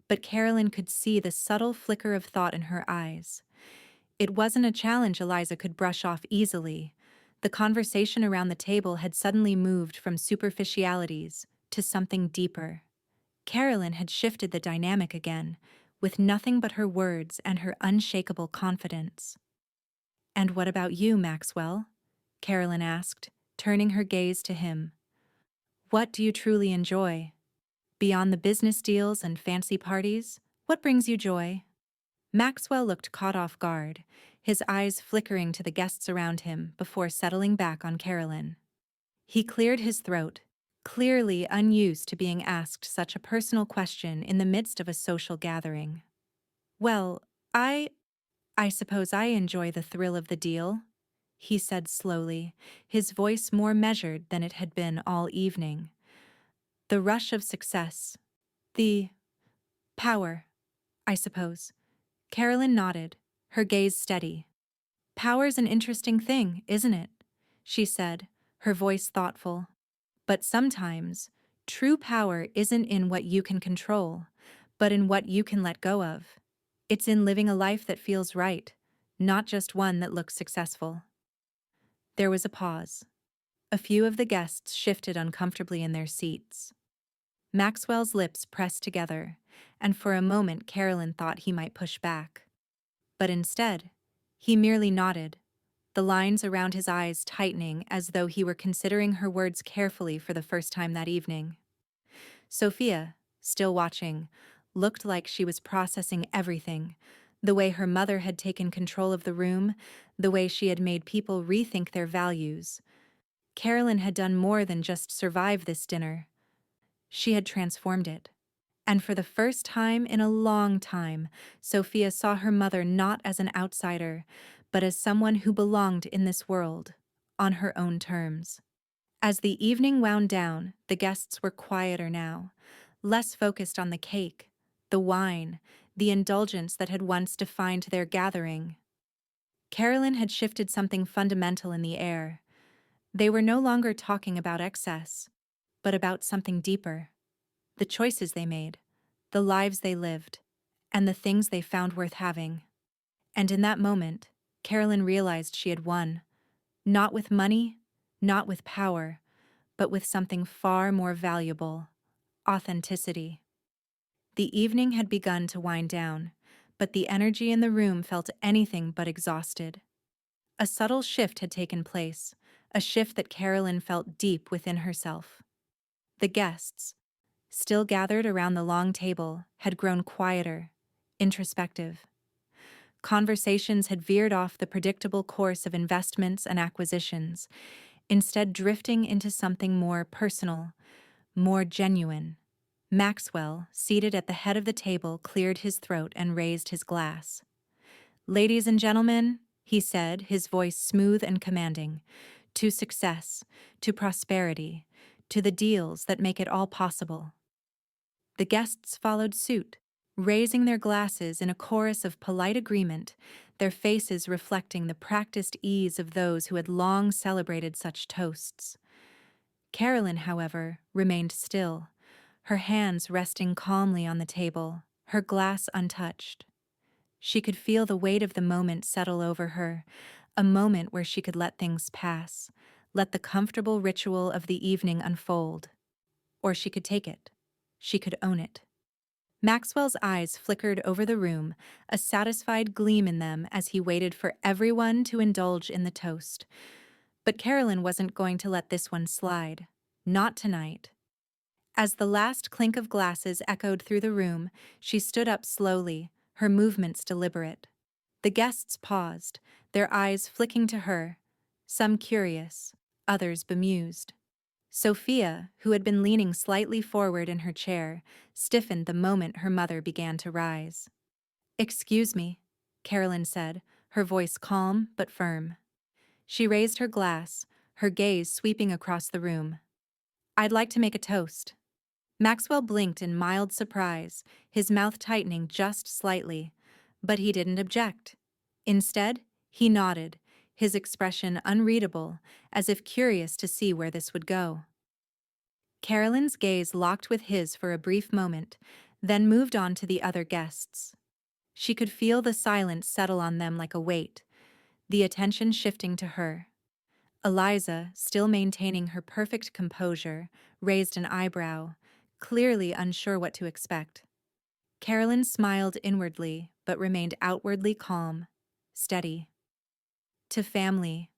but Carolyn could see the subtle flicker of thought in her eyes. It wasn't a challenge Eliza could brush off easily. The conversation around the table had suddenly moved from superficialities to something deeper. Carolyn had shifted the dynamic again, with nothing but her words and her unshakable confidence. "And what about you, Maxwell?" Carolyn asked, turning her gaze to him. "What do you truly enjoy? Beyond the business deals and fancy parties, what brings you joy?" Maxwell looked caught off guard, his eyes flickering to the guests around him before settling back on Carolyn. He cleared his throat, clearly unused to being asked such a personal question in the midst of a social gathering. "Well, I suppose I enjoy the thrill of the deal," he said slowly, his voice more measured than it had been all evening. "The rush of success. The power, I suppose." Carolyn nodded, her gaze steady. "Power's an interesting thing, isn't it?" she said, her voice thoughtful. "But sometimes, true power isn't in what you can control, but in what you can let go of. It's in living a life that feels right, not just one that looks successful." There was a pause. A few of the guests shifted uncomfortably in their seats. Maxwell's lips pressed together, and for a moment Carolyn thought he might push back. But instead, he merely nodded, the lines around his eyes tightening as though he were considering her words carefully for the first time that evening. Sophia, still watching, looked like she was processing everything, the way her mother had taken control of the room, the way she had made people rethink their values. Carolyn had done more than just survive this dinner. She had transformed it. And for the first time in a long time, Sophia saw her mother not as an outsider, but as someone who belonged in this world, on her own terms. As the evening wound down, the guests were quieter now, less focused on the cake, the wine, the indulgence that had once defined their gathering. Carolyn had shifted something fundamental in the air. They were no longer talking about excess, but about something deeper. The choices they made, the lives they lived, and the things they found worth having. And in that moment, Carolyn realized she had won, not with money, not with power, but with something far more valuable: authenticity. The evening had begun to wind down, but the energy in the room felt anything but exhausted. A subtle shift had taken place, a shift that Carolyn felt deep within herself. The guests, still gathered around the long table, had grown quieter, introspective. Conversations had veered off the predictable course of investments and acquisitions, instead drifting into something more personal, more genuine. Maxwell, seated at the head of the table, cleared his throat and raised his glass. "Ladies and gentlemen," he said, his voice smooth and commanding, "to success, to prosperity, to the deals that make it all possible." The guests followed suit, raising their glasses in a chorus of polite agreement, their faces reflecting the practiced ease of those who had long celebrated such toasts. Carolyn, however, remained still, her hands resting calmly on the table, her glass untouched. She could feel the weight of the moment settle over her, a moment where she could let things pass, let the comfortable ritual of the evening unfold. Or she could take it. She could own it. Maxwell's eyes flickered over the room, a satisfied gleam in them as he waited for everyone to indulge in the toast. But Carolyn wasn't going to let this one slide. Not tonight. As the last clink of glasses echoed through the room, she stood up slowly, her movements deliberate. The guests paused, their eyes flicking to her, some curious, others bemused. Sophia, who had been leaning slightly forward in her chair, stiffened the moment her mother began to rise. "Excuse me," Carolyn said, her voice calm but firm. She raised her glass, her gaze sweeping across the room. "I'd like to make a toast." Maxwell blinked in mild surprise, his mouth tightening just slightly, but he didn't object. Instead, he nodded, his expression unreadable, as if curious to see where this would go. Carolyn's gaze locked with his for a brief moment, then moved on to the other guests. She could feel the silence settle on them like a weight, the attention shifting to her. Eliza, still maintaining her perfect composure, raised an eyebrow, clearly unsure what to expect. Carolyn smiled inwardly, but remained outwardly calm, steady. "To family,"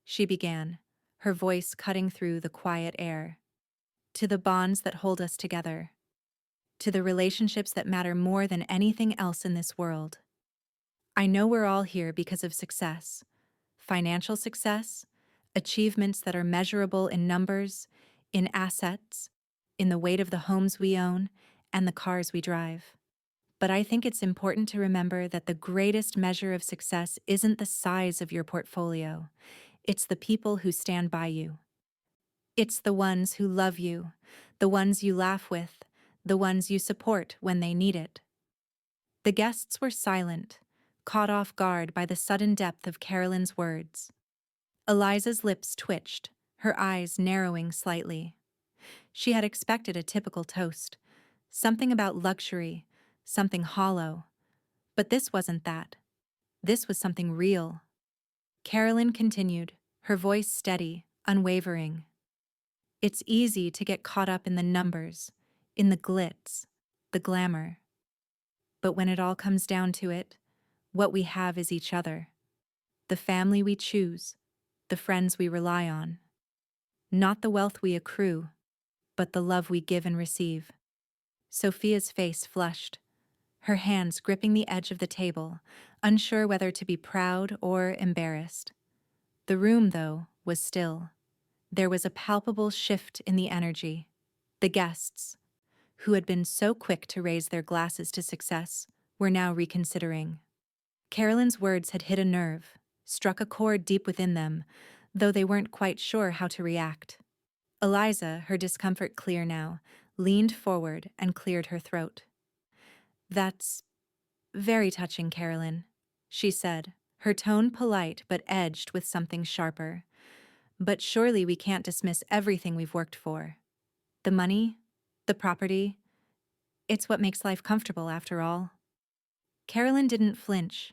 she began, her voice cutting through the quiet air. "To the bonds that hold us together. To the relationships that matter more than anything else in this world. I know we're all here because of success. Financial success, achievements that are measurable in numbers, in assets, in the weight of the homes we own, and the cars we drive. But I think it's important to remember that the greatest measure of success isn't the size of your portfolio. It's the people who stand by you. It's the ones who love you, the ones you laugh with, the ones you support when they need it." The guests were silent, caught off guard by the sudden depth of Carolyn's words. Eliza's lips twitched, her eyes narrowing slightly. She had expected a typical toast, something about luxury, something hollow. But this wasn't that. This was something real. Carolyn continued, her voice steady, unwavering. "It's easy to get caught up in the numbers, in the glitz, the glamour. But when it all comes down to it, what we have is each other. The family we choose, the friends we rely on. Not the wealth we accrue, but the love we give and receive." Sophia's face flushed, her hands gripping the edge of the table, unsure whether to be proud or embarrassed. The room, though, was still. There was a palpable shift in the energy. The guests, who had been so quick to raise their glasses to success, were now reconsidering. Carolyn's words had hit a nerve, struck a chord deep within them, though they weren't quite sure how to react. Eliza, her discomfort clear now, leaned forward and cleared her throat. "That's very touching, Carolyn," she said, her tone polite but edged with something sharper. "But surely we can't dismiss everything we've worked for. The money, the property, it's what makes life comfortable after all." Carolyn didn't flinch.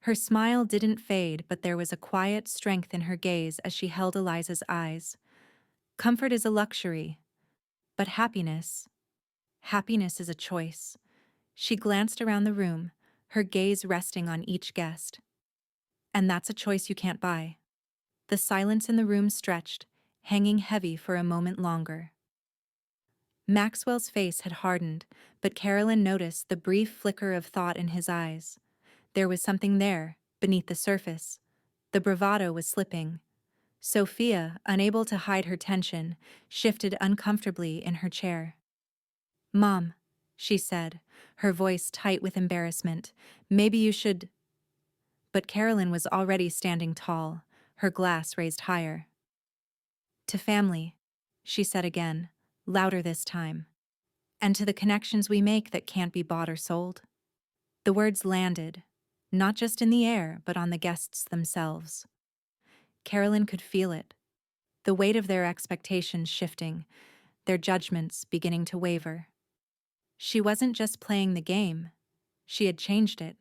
Her smile didn't fade, but there was a quiet strength in her gaze as she held Eliza's eyes. "Comfort is a luxury, but happiness is a choice." She glanced around the room, her gaze resting on each guest. "And that's a choice you can't buy." The silence in the room stretched, hanging heavy for a moment longer. Maxwell's face had hardened, but Carolyn noticed the brief flicker of thought in his eyes. There was something there, beneath the surface. The bravado was slipping. Sophia, unable to hide her tension, shifted uncomfortably in her chair. "Mom," she said, her voice tight with embarrassment, "maybe you should—" But Carolyn was already standing tall, her glass raised higher. "To family," she said again, louder this time. "And to the connections we make that can't be bought or sold." The words landed, not just in the air, but on the guests themselves. Carolyn could feel it, the weight of their expectations shifting, their judgments beginning to waver. She wasn't just playing the game, she had changed it.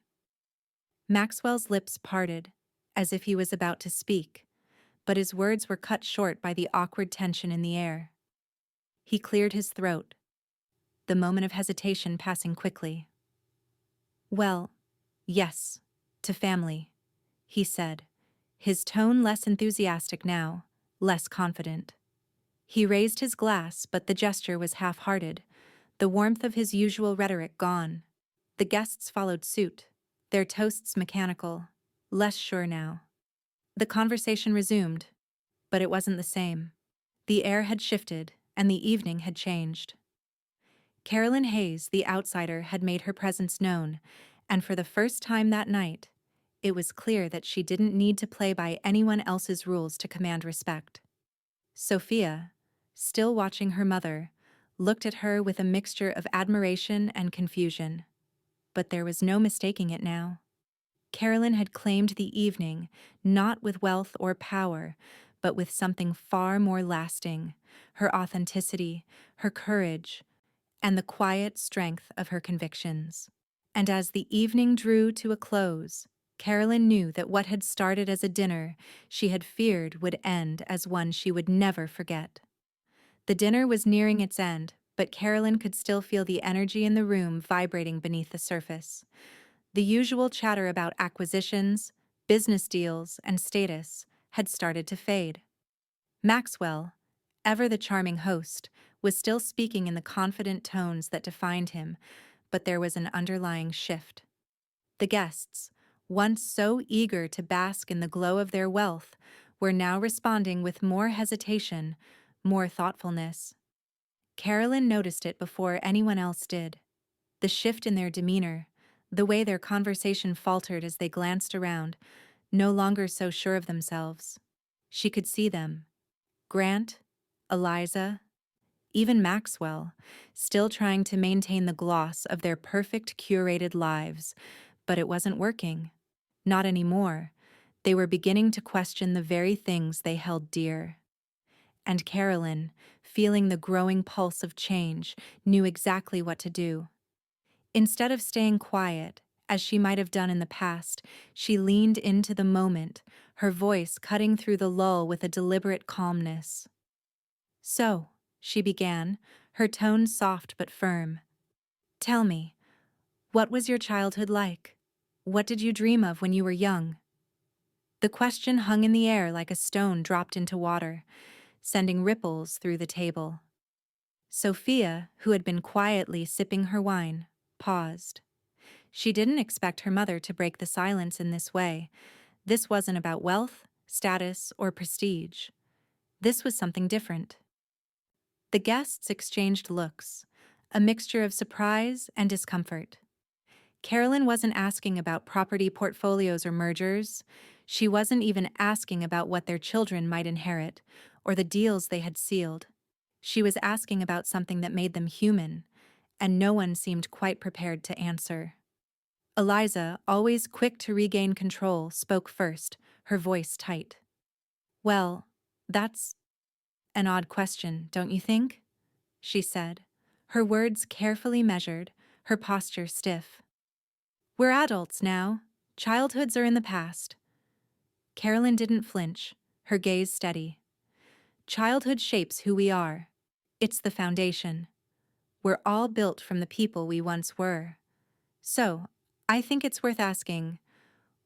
Maxwell's lips parted, as if he was about to speak, but his words were cut short by the awkward tension in the air. He cleared his throat, the moment of hesitation passing quickly. "Well, yes, to family," he said, his tone less enthusiastic now, less confident. He raised his glass, but the gesture was half-hearted, the warmth of his usual rhetoric gone. The guests followed suit, their toasts mechanical, less sure now. The conversation resumed, but it wasn't the same. The air had shifted, and the evening had changed. Carolyn Hayes, the outsider, had made her presence known, and for the first time that night, it was clear that she didn't need to play by anyone else's rules to command respect. Sophia, still watching her mother, looked at her with a mixture of admiration and confusion. But there was no mistaking it now. Carolyn had claimed the evening, not with wealth or power, but with something far more lasting, her authenticity, her courage, and the quiet strength of her convictions. And as the evening drew to a close, Carolyn knew that what had started as a dinner she had feared would end as one she would never forget. The dinner was nearing its end, but Carolyn could still feel the energy in the room vibrating beneath the surface. The usual chatter about acquisitions, business deals, and status had started to fade. Maxwell, ever the charming host, was still speaking in the confident tones that defined him, but there was an underlying shift. The guests, once so eager to bask in the glow of their wealth, were now responding with more hesitation, more thoughtfulness. Carolyn noticed it before anyone else did. The shift in their demeanor, the way their conversation faltered as they glanced around, no longer so sure of themselves. She could see them. Grant, Eliza, even Maxwell, still trying to maintain the gloss of their perfect curated lives, but it wasn't working. Not anymore. They were beginning to question the very things they held dear. And Carolyn, feeling the growing pulse of change, knew exactly what to do. Instead of staying quiet, as she might have done in the past, she leaned into the moment, her voice cutting through the lull with a deliberate calmness. "So," she began, her tone soft but firm, "tell me, what was your childhood like? What did you dream of when you were young?" The question hung in the air like a stone dropped into water, sending ripples through the table. Sophia, who had been quietly sipping her wine, paused. She didn't expect her mother to break the silence in this way. This wasn't about wealth, status, or prestige. This was something different. The guests exchanged looks, a mixture of surprise and discomfort. Carolyn wasn't asking about property portfolios or mergers. She wasn't even asking about what their children might inherit or the deals they had sealed. She was asking about something that made them human, and no one seemed quite prepared to answer. Eliza, always quick to regain control, spoke first, her voice tight. "Well, that's an odd question, don't you think?" she said, her words carefully measured, her posture stiff. "We're adults now. Childhoods are in the past." Carolyn didn't flinch, her gaze steady. "Childhood shapes who we are. It's the foundation. We're all built from the people we once were. So, I think it's worth asking,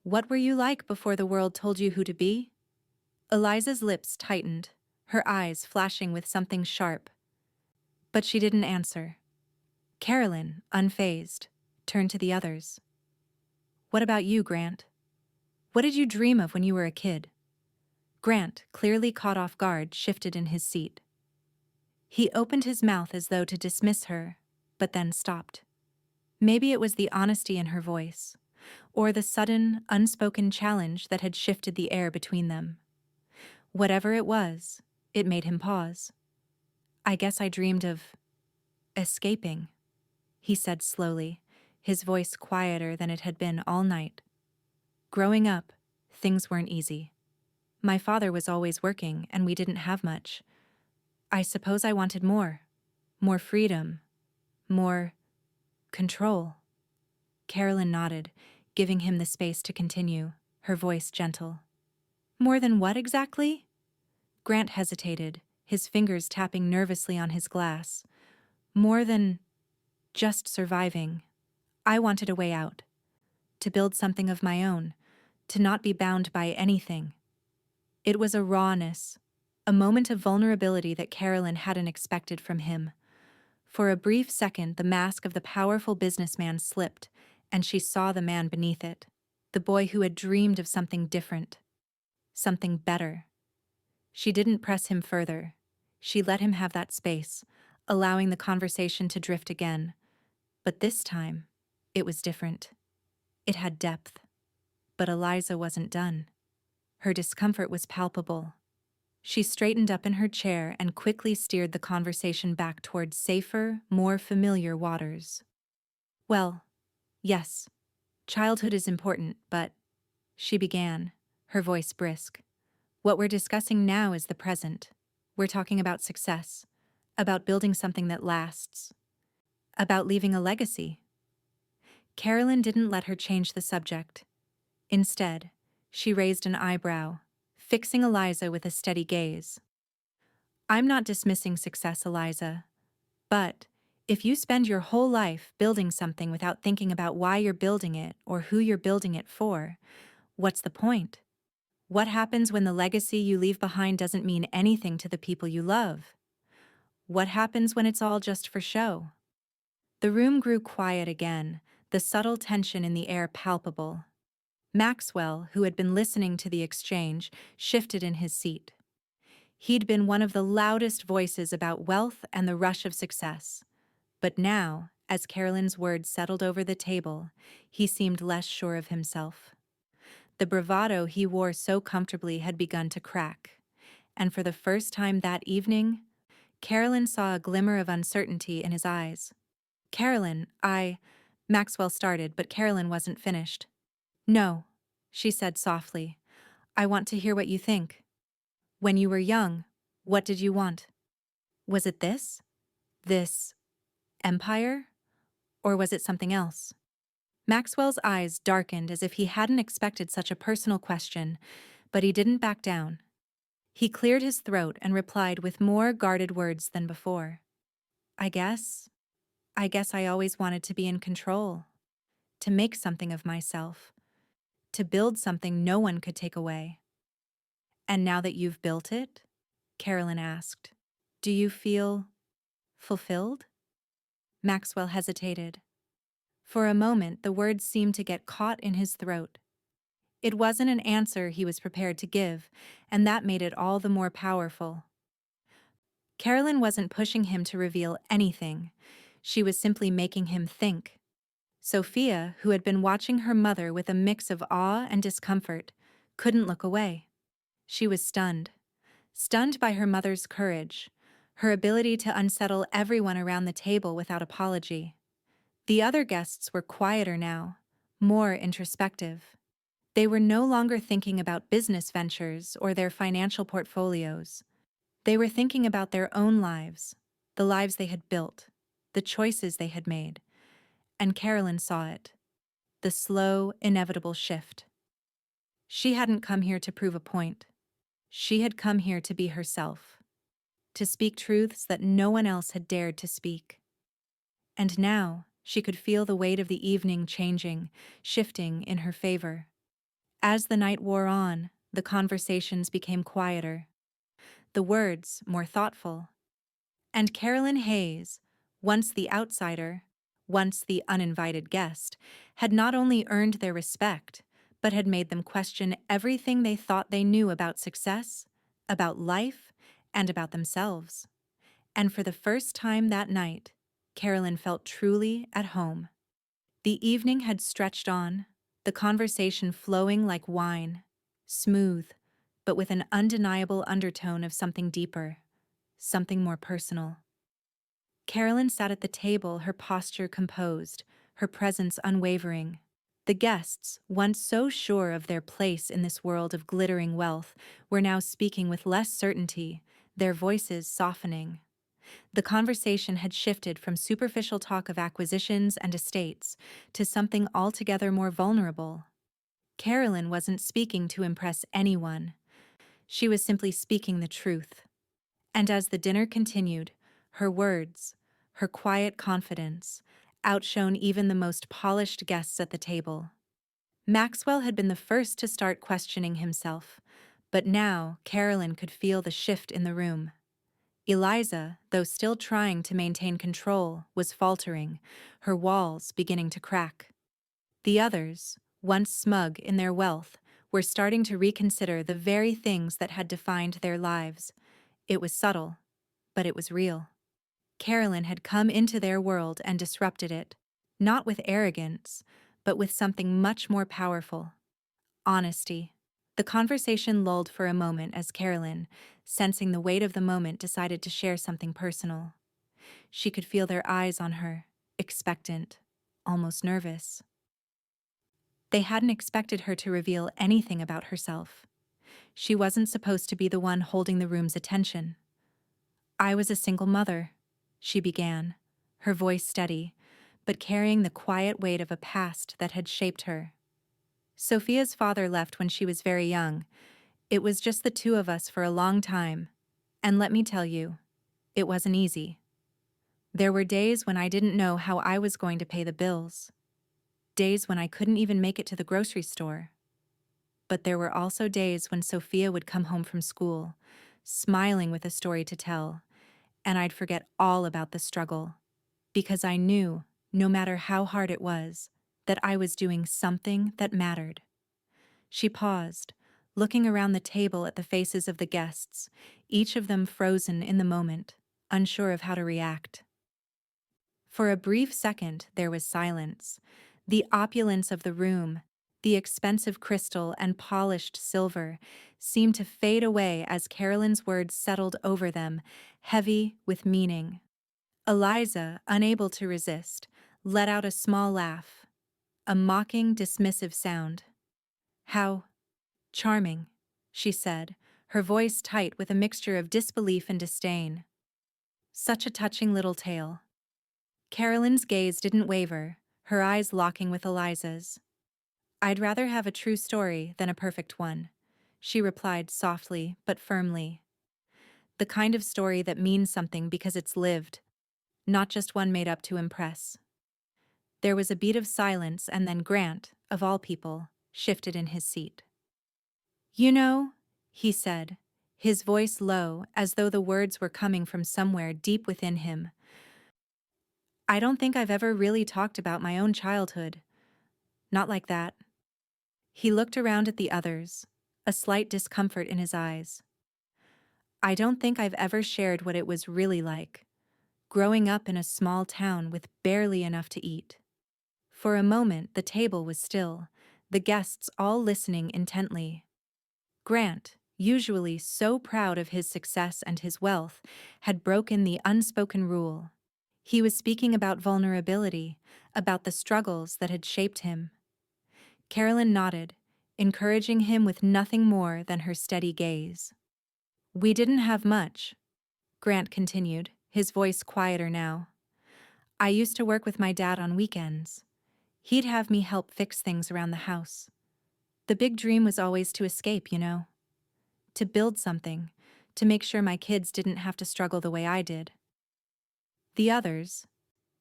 what were you like before the world told you who to be?" Eliza's lips tightened, her eyes flashing with something sharp. But she didn't answer. Carolyn, unfazed, turned to the others. What about you, Grant? What did you dream of when you were a kid? Grant, clearly caught off guard, shifted in his seat. He opened his mouth as though to dismiss her, but then stopped. Maybe it was the honesty in her voice, or the sudden, unspoken challenge that had shifted the air between them. Whatever it was, it made him pause. I guess I dreamed of escaping, he said slowly, his voice quieter than it had been all night. Growing up, things weren't easy. My father was always working, and we didn't have much. I suppose I wanted more. More freedom. More control. Carolyn nodded, giving him the space to continue, her voice gentle. More than what exactly? Grant hesitated, his fingers tapping nervously on his glass. More than just surviving. I wanted a way out. To build something of my own. To not be bound by anything. It was a rawness, a moment of vulnerability that Carolyn hadn't expected from him. For a brief second, the mask of the powerful businessman slipped, and she saw the man beneath it, the boy who had dreamed of something different, something better. She didn't press him further. She let him have that space, allowing the conversation to drift again. But this time, it was different. It had depth. But Eliza wasn't done. Her discomfort was palpable. She straightened up in her chair and quickly steered the conversation back toward safer, more familiar waters. Well, yes, childhood is important, but, she began, her voice brisk. What we're discussing now is the present. We're talking about success, about building something that lasts, about leaving a legacy. Carolyn didn't let her change the subject. Instead, she raised an eyebrow, fixing Eliza with a steady gaze. I'm not dismissing success, Eliza, but if you spend your whole life building something without thinking about why you're building it or who you're building it for, what's the point? What happens when the legacy you leave behind doesn't mean anything to the people you love? What happens when it's all just for show? The room grew quiet again, the subtle tension in the air palpable. Maxwell, who had been listening to the exchange, shifted in his seat. He'd been one of the loudest voices about wealth and the rush of success. But now, as Carolyn's words settled over the table, he seemed less sure of himself. The bravado he wore so comfortably had begun to crack, and for the first time that evening, Carolyn saw a glimmer of uncertainty in his eyes. Maxwell started, but Carolyn wasn't finished. No, she said softly. I want to hear what you think. When you were young, what did you want? Was it this? This empire? Or was it something else? Maxwell's eyes darkened as if he hadn't expected such a personal question, but he didn't back down. He cleared his throat and replied with more guarded words than before. I guess I always wanted to be in control, to make something of myself, to build something no one could take away. And now that you've built it? Carolyn asked. Do you feel fulfilled? Maxwell hesitated. For a moment, the words seemed to get caught in his throat. It wasn't an answer he was prepared to give, and that made it all the more powerful. Carolyn wasn't pushing him to reveal anything. She was simply making him think. Sophia, who had been watching her mother with a mix of awe and discomfort, couldn't look away. She was stunned. Stunned by her mother's courage, her ability to unsettle everyone around the table without apology. The other guests were quieter now, more introspective. They were no longer thinking about business ventures or their financial portfolios. They were thinking about their own lives, the lives they had built, the choices they had made. And Carolyn saw it. The slow, inevitable shift. She hadn't come here to prove a point. She had come here to be herself, to speak truths that no one else had dared to speak. And now she could feel the weight of the evening changing, shifting in her favor. As the night wore on, the conversations became quieter, the words more thoughtful. And Carolyn Hayes, once the outsider, once the uninvited guest, had not only earned their respect, but had made them question everything they thought they knew about success, about life, and about themselves. And for the first time that night, Carolyn felt truly at home. The evening had stretched on, the conversation flowing like wine, smooth, but with an undeniable undertone of something deeper, something more personal. Carolyn sat at the table, her posture composed, her presence unwavering. The guests, once so sure of their place in this world of glittering wealth, were now speaking with less certainty, their voices softening. The conversation had shifted from superficial talk of acquisitions and estates to something altogether more vulnerable. Carolyn wasn't speaking to impress anyone. She was simply speaking the truth. And as the dinner continued, her words, her quiet confidence, outshone even the most polished guests at the table. Maxwell had been the first to start questioning himself, but now Carolyn could feel the shift in the room. Eliza, though still trying to maintain control, was faltering, her walls beginning to crack. The others, once smug in their wealth, were starting to reconsider the very things that had defined their lives. It was subtle, but it was real. Carolyn had come into their world and disrupted it, not with arrogance, but with something much more powerful: honesty. The conversation lulled for a moment as Carolyn, sensing the weight of the moment, decided to share something personal. She could feel their eyes on her, expectant, almost nervous. They hadn't expected her to reveal anything about herself. She wasn't supposed to be the one holding the room's attention. "I was a single mother," she began, her voice steady, but carrying the quiet weight of a past that had shaped her. "Sophia's father left when she was very young. It was just the two of us for a long time. And let me tell you, it wasn't easy. There were days when I didn't know how I was going to pay the bills. Days when I couldn't even make it to the grocery store. But there were also days when Sophia would come home from school, smiling with a story to tell, and I'd forget all about the struggle, because I knew, no matter how hard it was, that I was doing something that mattered." She paused, looking around the table at the faces of the guests, each of them frozen in the moment, unsure of how to react. For a brief second, there was silence. The opulence of the room, the expensive crystal and polished silver, seemed to fade away as Carolyn's words settled over them, heavy with meaning. Eliza, unable to resist, let out a small laugh, a mocking, dismissive sound. "How charming," she said, her voice tight with a mixture of disbelief and disdain. "Such a touching little tale." Carolyn's gaze didn't waver, her eyes locking with Eliza's. "I'd rather have a true story than a perfect one," she replied softly but firmly. "The kind of story that means something because it's lived, not just one made up to impress." There was a beat of silence, and then Grant, of all people, shifted in his seat. "You know," he said, his voice low, as though the words were coming from somewhere deep within him, "I don't think I've ever really talked about my own childhood. Not like that." He looked around at the others, a slight discomfort in his eyes. "I don't think I've ever shared what it was really like, growing up in a small town with barely enough to eat." For a moment, the table was still, the guests all listening intently. Grant, usually so proud of his success and his wealth, had broken the unspoken rule. He was speaking about vulnerability, about the struggles that had shaped him. Carolyn nodded, encouraging him with nothing more than her steady gaze. "We didn't have much," Grant continued, his voice quieter now. "I used to work with my dad on weekends. He'd have me help fix things around the house. The big dream was always to escape, you know. To build something, to make sure my kids didn't have to struggle the way I did." The others,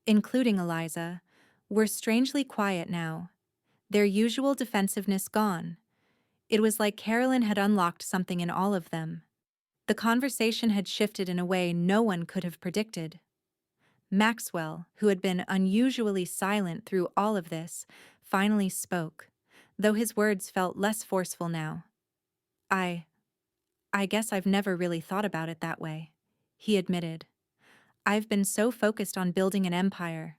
including Eliza, were strangely quiet now, their usual defensiveness gone. It was like Carolyn had unlocked something in all of them. The conversation had shifted in a way no one could have predicted. Maxwell, who had been unusually silent through all of this, finally spoke, though his words felt less forceful now. I I guess I've never really thought about it that way, he admitted. I've been so focused on building an empire,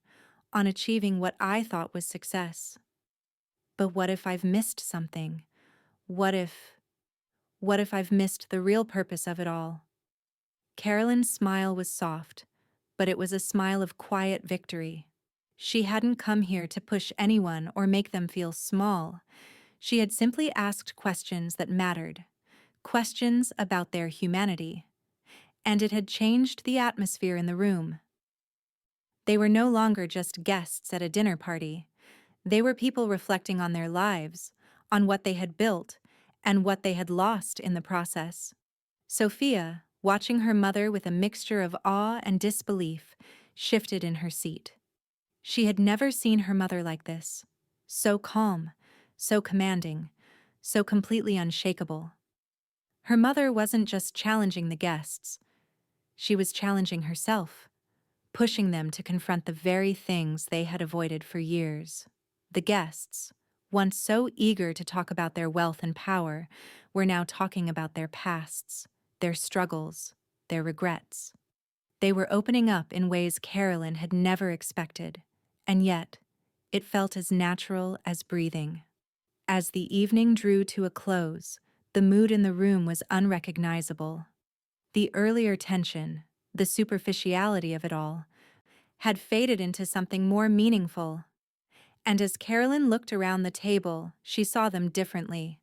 on achieving what I thought was success. But what if I've missed something? What if, what if I've missed the real purpose of it all? Carolyn's smile was soft, but it was a smile of quiet victory. She hadn't come here to push anyone or make them feel small. She had simply asked questions that mattered, questions about their humanity. And it had changed the atmosphere in the room. They were no longer just guests at a dinner party. They were people reflecting on their lives, on what they had built, and what they had lost in the process. Sophia, watching her mother with a mixture of awe and disbelief, shifted in her seat. She had never seen her mother like this, so calm, so commanding, so completely unshakable. Her mother wasn't just challenging the guests, she was challenging herself, pushing them to confront the very things they had avoided for years. The guests, once so eager to talk about their wealth and power, were now talking about their pasts, their struggles, their regrets. They were opening up in ways Carolyn had never expected, and yet, it felt as natural as breathing. As the evening drew to a close, the mood in the room was unrecognizable. The earlier tension, the superficiality of it all, had faded into something more meaningful. And as Carolyn looked around the table, she saw them differently.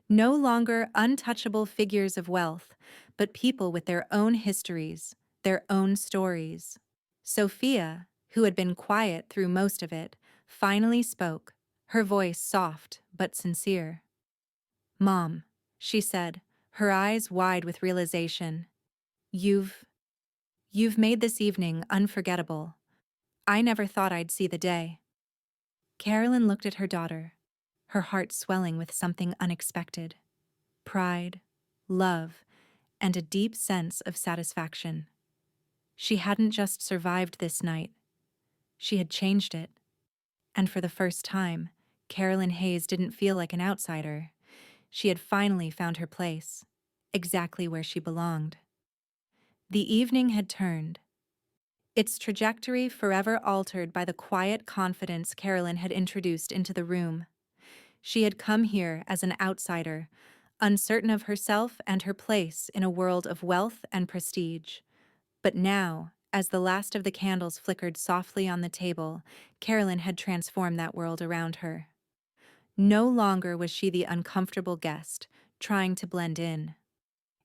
No longer untouchable figures of wealth, but people with their own histories, their own stories. Sophia, who had been quiet through most of it, finally spoke, her voice soft but sincere. "Mom," she said, her eyes wide with realization, You've made this evening unforgettable. I never thought I'd see the day." Carolyn looked at her daughter, her heart swelling with something unexpected. Pride, love, and a deep sense of satisfaction. She hadn't just survived this night, she had changed it. And for the first time, Carolyn Hayes didn't feel like an outsider. She had finally found her place, exactly where she belonged. The evening had turned, its trajectory forever altered by the quiet confidence Carolyn had introduced into the room. She had come here as an outsider, uncertain of herself and her place in a world of wealth and prestige. But now, as the last of the candles flickered softly on the table, Carolyn had transformed that world around her. No longer was she the uncomfortable guest, trying to blend in.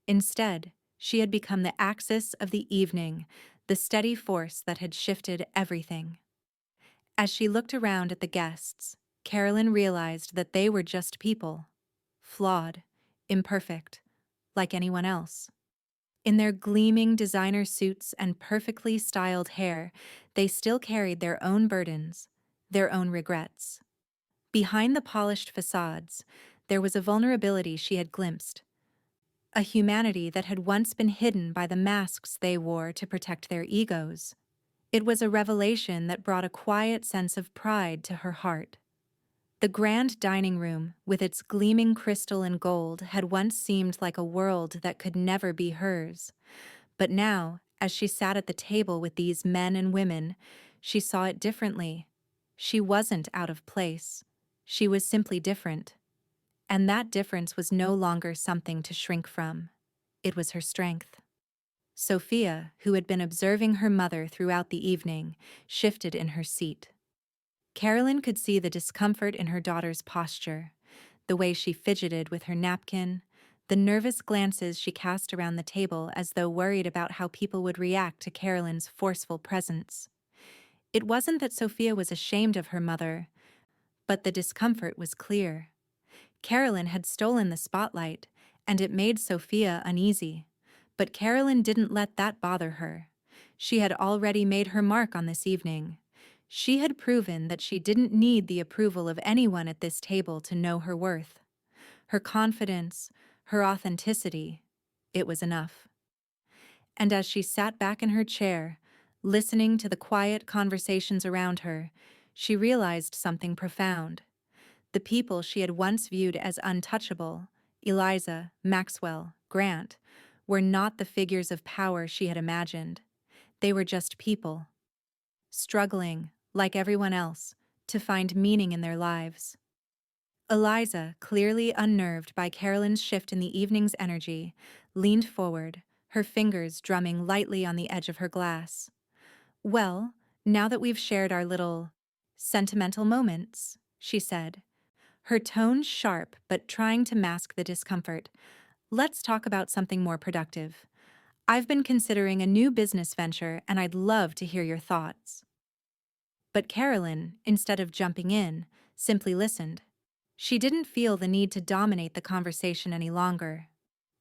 Instead, she had become the axis of the evening, the steady force that had shifted everything. As she looked around at the guests, Carolyn realized that they were just people, flawed, imperfect, like anyone else. In their gleaming designer suits and perfectly styled hair, they still carried their own burdens, their own regrets. Behind the polished facades, there was a vulnerability she had glimpsed, a humanity that had once been hidden by the masks they wore to protect their egos. It was a revelation that brought a quiet sense of pride to her heart. The grand dining room, with its gleaming crystal and gold, had once seemed like a world that could never be hers. But now, as she sat at the table with these men and women, she saw it differently. She wasn't out of place. She was simply different. And that difference was no longer something to shrink from. It was her strength. Sophia, who had been observing her mother throughout the evening, shifted in her seat. Carolyn could see the discomfort in her daughter's posture, the way she fidgeted with her napkin, the nervous glances she cast around the table as though worried about how people would react to Carolyn's forceful presence. It wasn't that Sophia was ashamed of her mother, but the discomfort was clear. Carolyn had stolen the spotlight, and it made Sophia uneasy. But Carolyn didn't let that bother her. She had already made her mark on this evening. She had proven that she didn't need the approval of anyone at this table to know her worth. Her confidence, her authenticity, it was enough. And as she sat back in her chair, listening to the quiet conversations around her, she realized something profound. The people she had once viewed as untouchable, Eliza, Maxwell, Grant, were not the figures of power she had imagined. They were just people, struggling, like everyone else, to find meaning in their lives. Eliza, clearly unnerved by Carolyn's shift in the evening's energy, leaned forward, her fingers drumming lightly on the edge of her glass. "Well, now that we've shared our little sentimental moments," she said, her tone sharp but trying to mask the discomfort, "let's talk about something more productive. I've been considering a new business venture and I'd love to hear your thoughts." But Carolyn, instead of jumping in, simply listened. She didn't feel the need to dominate the conversation any longer.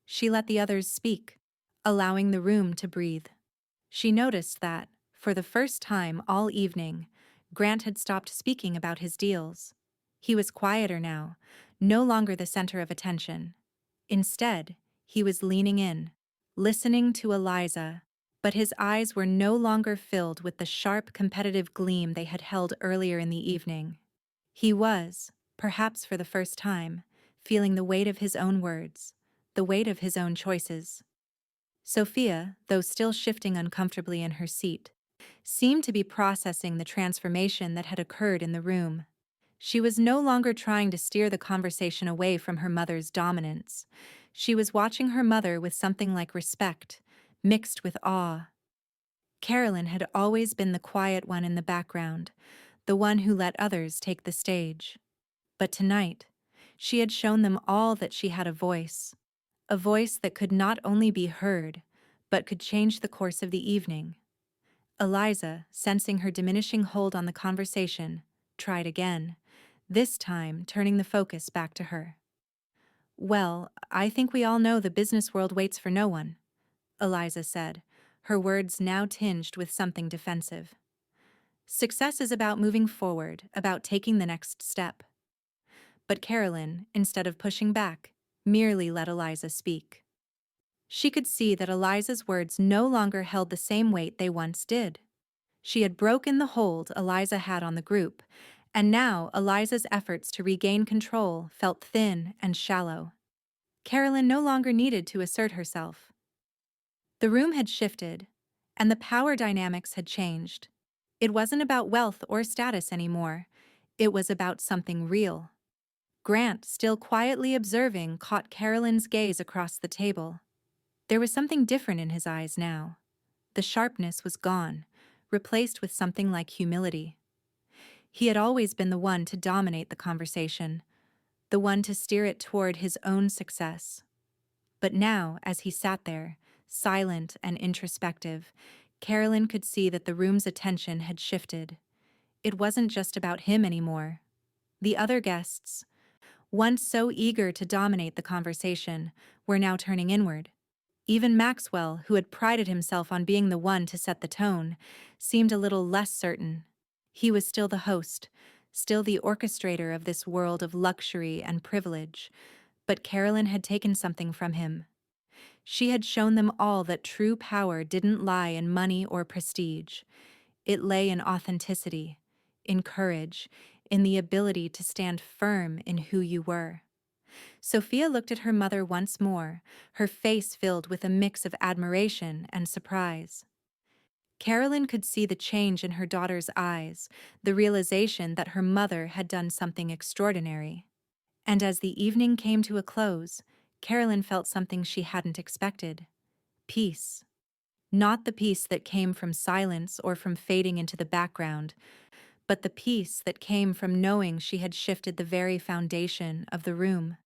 She let the others speak, allowing the room to breathe. She noticed that, for the first time all evening, Grant had stopped speaking about his deals. He was quieter now, no longer the center of attention. Instead, he was leaning in, listening to Eliza, but his eyes were no longer filled with the sharp competitive gleam they had held earlier in the evening. He was, perhaps for the first time, feeling the weight of his own words, the weight of his own choices. Sophia, though still shifting uncomfortably in her seat, seemed to be processing the transformation that had occurred in the room. She was no longer trying to steer the conversation away from her mother's dominance. She was watching her mother with something like respect, mixed with awe. Carolyn had always been the quiet one in the background, the one who let others take the stage. But tonight, she had shown them all that she had a voice that could not only be heard, but could change the course of the evening. Eliza, sensing her diminishing hold on the conversation, tried again, this time turning the focus back to her. "Well, I think we all know the business world waits for no one," Eliza said, her words now tinged with something defensive. "Success is about moving forward, about taking the next step." But Carolyn, instead of pushing back, merely let Eliza speak. She could see that Eliza's words no longer held the same weight they once did. She had broken the hold Eliza had on the group, and now Eliza's efforts to regain control felt thin and shallow. Carolyn no longer needed to assert herself. The room had shifted, and the power dynamics had changed. It wasn't about wealth or status anymore. It was about something real. Grant, still quietly observing, caught Carolyn's gaze across the table. There was something different in his eyes now. The sharpness was gone, replaced with something like humility. He had always been the one to dominate the conversation, the one to steer it toward his own success. But now, as he sat there, silent and introspective, Carolyn could see that the room's attention had shifted. It wasn't just about him anymore. The other guests, once so eager to dominate the conversation, were now turning inward. Even Maxwell, who had prided himself on being the one to set the tone, seemed a little less certain. He was still the host, still the orchestrator of this world of luxury and privilege, but Carolyn had taken something from him. She had shown them all that true power didn't lie in money or prestige. It lay in authenticity, in courage, in the ability to stand firm in who you were. Sophia looked at her mother once more, her face filled with a mix of admiration and surprise. Carolyn could see the change in her daughter's eyes, the realization that her mother had done something extraordinary. And as the evening came to a close, Carolyn felt something she hadn't expected. Peace. Not the peace that came from silence or from fading into the background, but the peace that came from knowing she had shifted the very foundation of the room.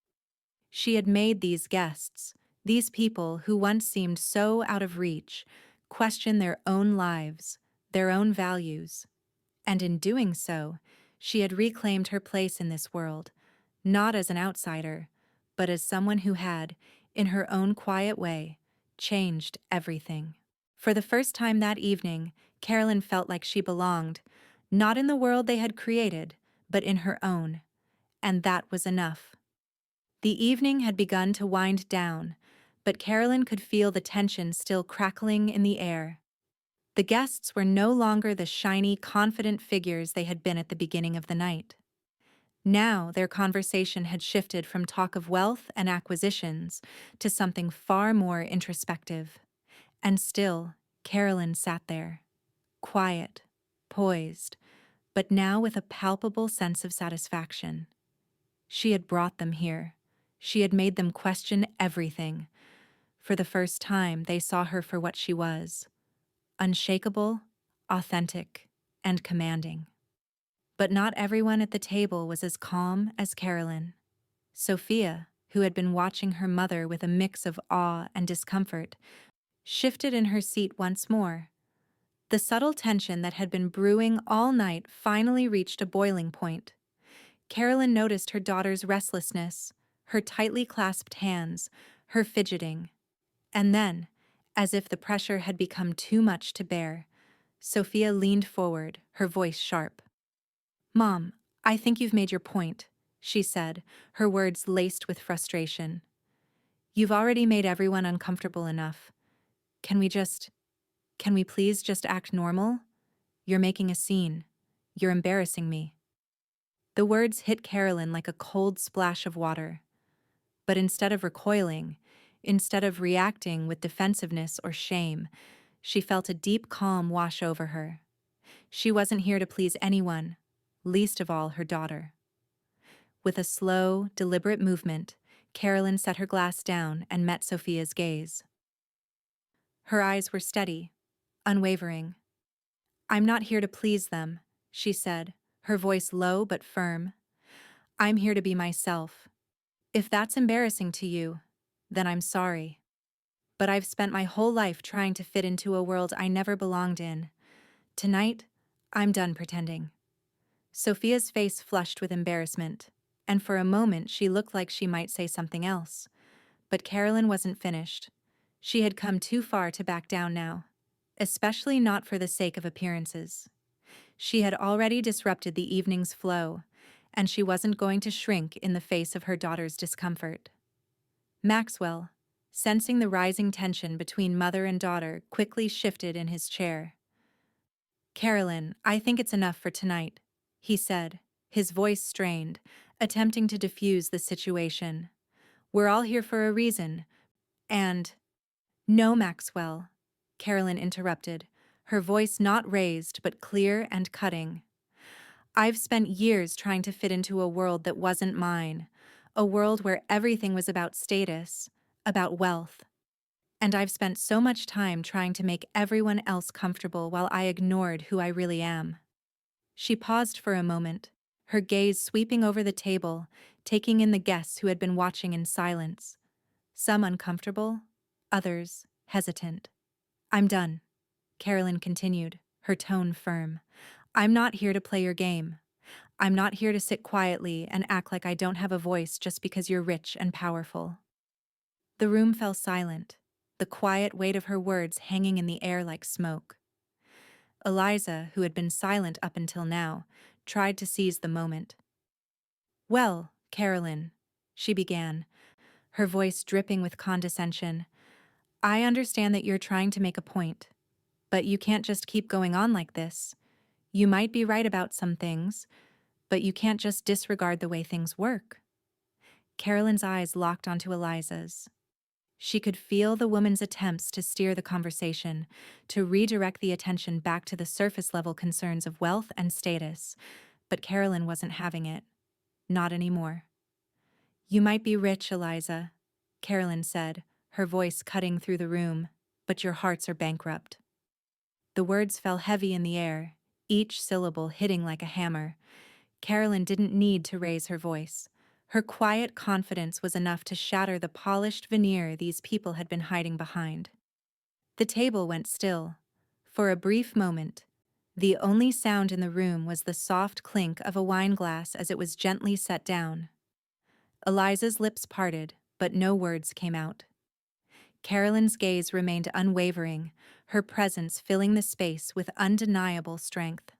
She had made these guests, these people who once seemed so out of reach, question their own lives, their own values. And in doing so, she had reclaimed her place in this world, not as an outsider, but as someone who had, in her own quiet way, changed everything. For the first time that evening, Carolyn felt like she belonged, not in the world they had created, but in her own. And that was enough. The evening had begun to wind down, but Carolyn could feel the tension still crackling in the air. The guests were no longer the shiny, confident figures they had been at the beginning of the night. Now their conversation had shifted from talk of wealth and acquisitions to something far more introspective. And still, Carolyn sat there, quiet, poised, but now with a palpable sense of satisfaction. She had brought them here. She had made them question everything. For the first time, they saw her for what she was: unshakable, authentic, and commanding. But not everyone at the table was as calm as Carolyn. Sophia, who had been watching her mother with a mix of awe and discomfort, shifted in her seat once more. The subtle tension that had been brewing all night finally reached a boiling point. Carolyn noticed her daughter's restlessness, her tightly clasped hands, her fidgeting. And then, as if the pressure had become too much to bear, Sophia leaned forward, her voice sharp. "Mom, I think you've made your point," she said, her words laced with frustration. "You've already made everyone uncomfortable enough. Can we please just act normal? You're making a scene. You're embarrassing me." The words hit Carolyn like a cold splash of water. But instead of recoiling, instead of reacting with defensiveness or shame, she felt a deep calm wash over her. She wasn't here to please anyone, least of all her daughter. With a slow, deliberate movement, Carolyn set her glass down and met Sophia's gaze. Her eyes were steady, unwavering. "I'm not here to please them," she said, her voice low but firm. "I'm here to be myself. If that's embarrassing to you, then I'm sorry. But I've spent my whole life trying to fit into a world I never belonged in. Tonight, I'm done pretending." Sophia's face flushed with embarrassment, and for a moment she looked like she might say something else. But Carolyn wasn't finished. She had come too far to back down now, especially not for the sake of appearances. She had already disrupted the evening's flow, and she wasn't going to shrink in the face of her daughter's discomfort. Maxwell, sensing the rising tension between mother and daughter, quickly shifted in his chair. "Carolyn, I think it's enough for tonight," he said, his voice strained, attempting to diffuse the situation. "We're all here for a reason, and—" "No, Maxwell," Carolyn interrupted, her voice not raised but clear and cutting. "I've spent years trying to fit into a world that wasn't mine, a world where everything was about status, about wealth. And I've spent so much time trying to make everyone else comfortable while I ignored who I really am." She paused for a moment, her gaze sweeping over the table, taking in the guests who had been watching in silence. Some uncomfortable, others hesitant. "I'm done," Carolyn continued, her tone firm. "I'm not here to play your game. I'm not here to sit quietly and act like I don't have a voice just because you're rich and powerful." The room fell silent, the quiet weight of her words hanging in the air like smoke. Eliza, who had been silent up until now, tried to seize the moment. "Well, Carolyn," she began, her voice dripping with condescension, "I understand that you're trying to make a point, but you can't just keep going on like this. You might be right about some things, but you can't just disregard the way things work." Carolyn's eyes locked onto Eliza's. She could feel the woman's attempts to steer the conversation, to redirect the attention back to the surface-level concerns of wealth and status, but Carolyn wasn't having it. Not anymore. "You might be rich, Eliza," Carolyn said, her voice cutting through the room, "but your hearts are bankrupt." The words fell heavy in the air, each syllable hitting like a hammer. Carolyn didn't need to raise her voice. Her quiet confidence was enough to shatter the polished veneer these people had been hiding behind. The table went still. For a brief moment, the only sound in the room was the soft clink of a wine glass as it was gently set down. Eliza's lips parted, but no words came out. Carolyn's gaze remained unwavering, her presence filling the space with undeniable strength.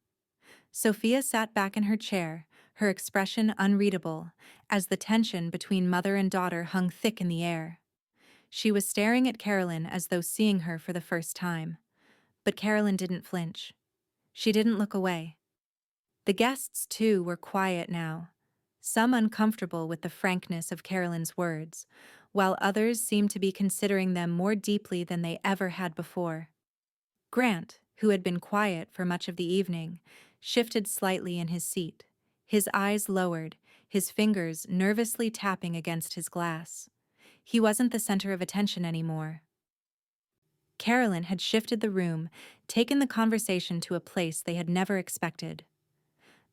Sophia sat back in her chair, her expression unreadable, as the tension between mother and daughter hung thick in the air. She was staring at Carolyn as though seeing her for the first time. But Carolyn didn't flinch. She didn't look away. The guests, too, were quiet now, some uncomfortable with the frankness of Carolyn's words, while others seemed to be considering them more deeply than they ever had before. Grant, who had been quiet for much of the evening, shifted slightly in his seat, his eyes lowered, his fingers nervously tapping against his glass. He wasn't the center of attention anymore. Carolyn had shifted the room, taken the conversation to a place they had never expected.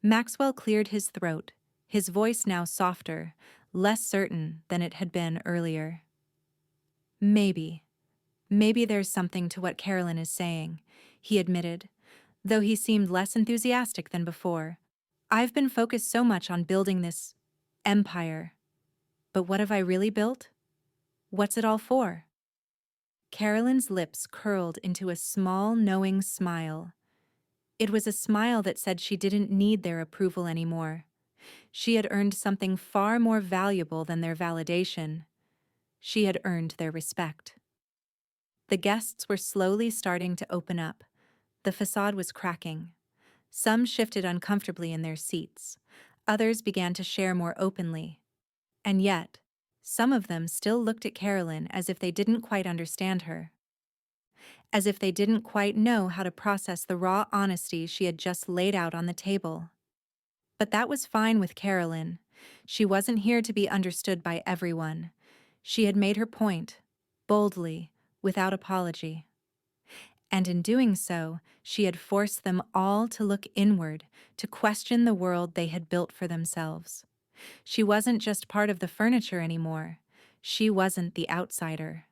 Maxwell cleared his throat, his voice now softer, less certain than it had been earlier. Maybe there's something to what Carolyn is saying, he admitted, though he seemed less enthusiastic than before. I've been focused so much on building this empire. But what have I really built? What's it all for? Carolyn's lips curled into a small, knowing smile. It was a smile that said she didn't need their approval anymore. She had earned something far more valuable than their validation. She had earned their respect. The guests were slowly starting to open up. The facade was cracking. Some shifted uncomfortably in their seats. Others began to share more openly. And yet, some of them still looked at Carolyn as if they didn't quite understand her. As if they didn't quite know how to process the raw honesty she had just laid out on the table. But that was fine with Carolyn. She wasn't here to be understood by everyone. She had made her point, boldly, without apology. And in doing so, she had forced them all to look inward, to question the world they had built for themselves. She wasn't just part of the furniture anymore. She wasn't the outsider.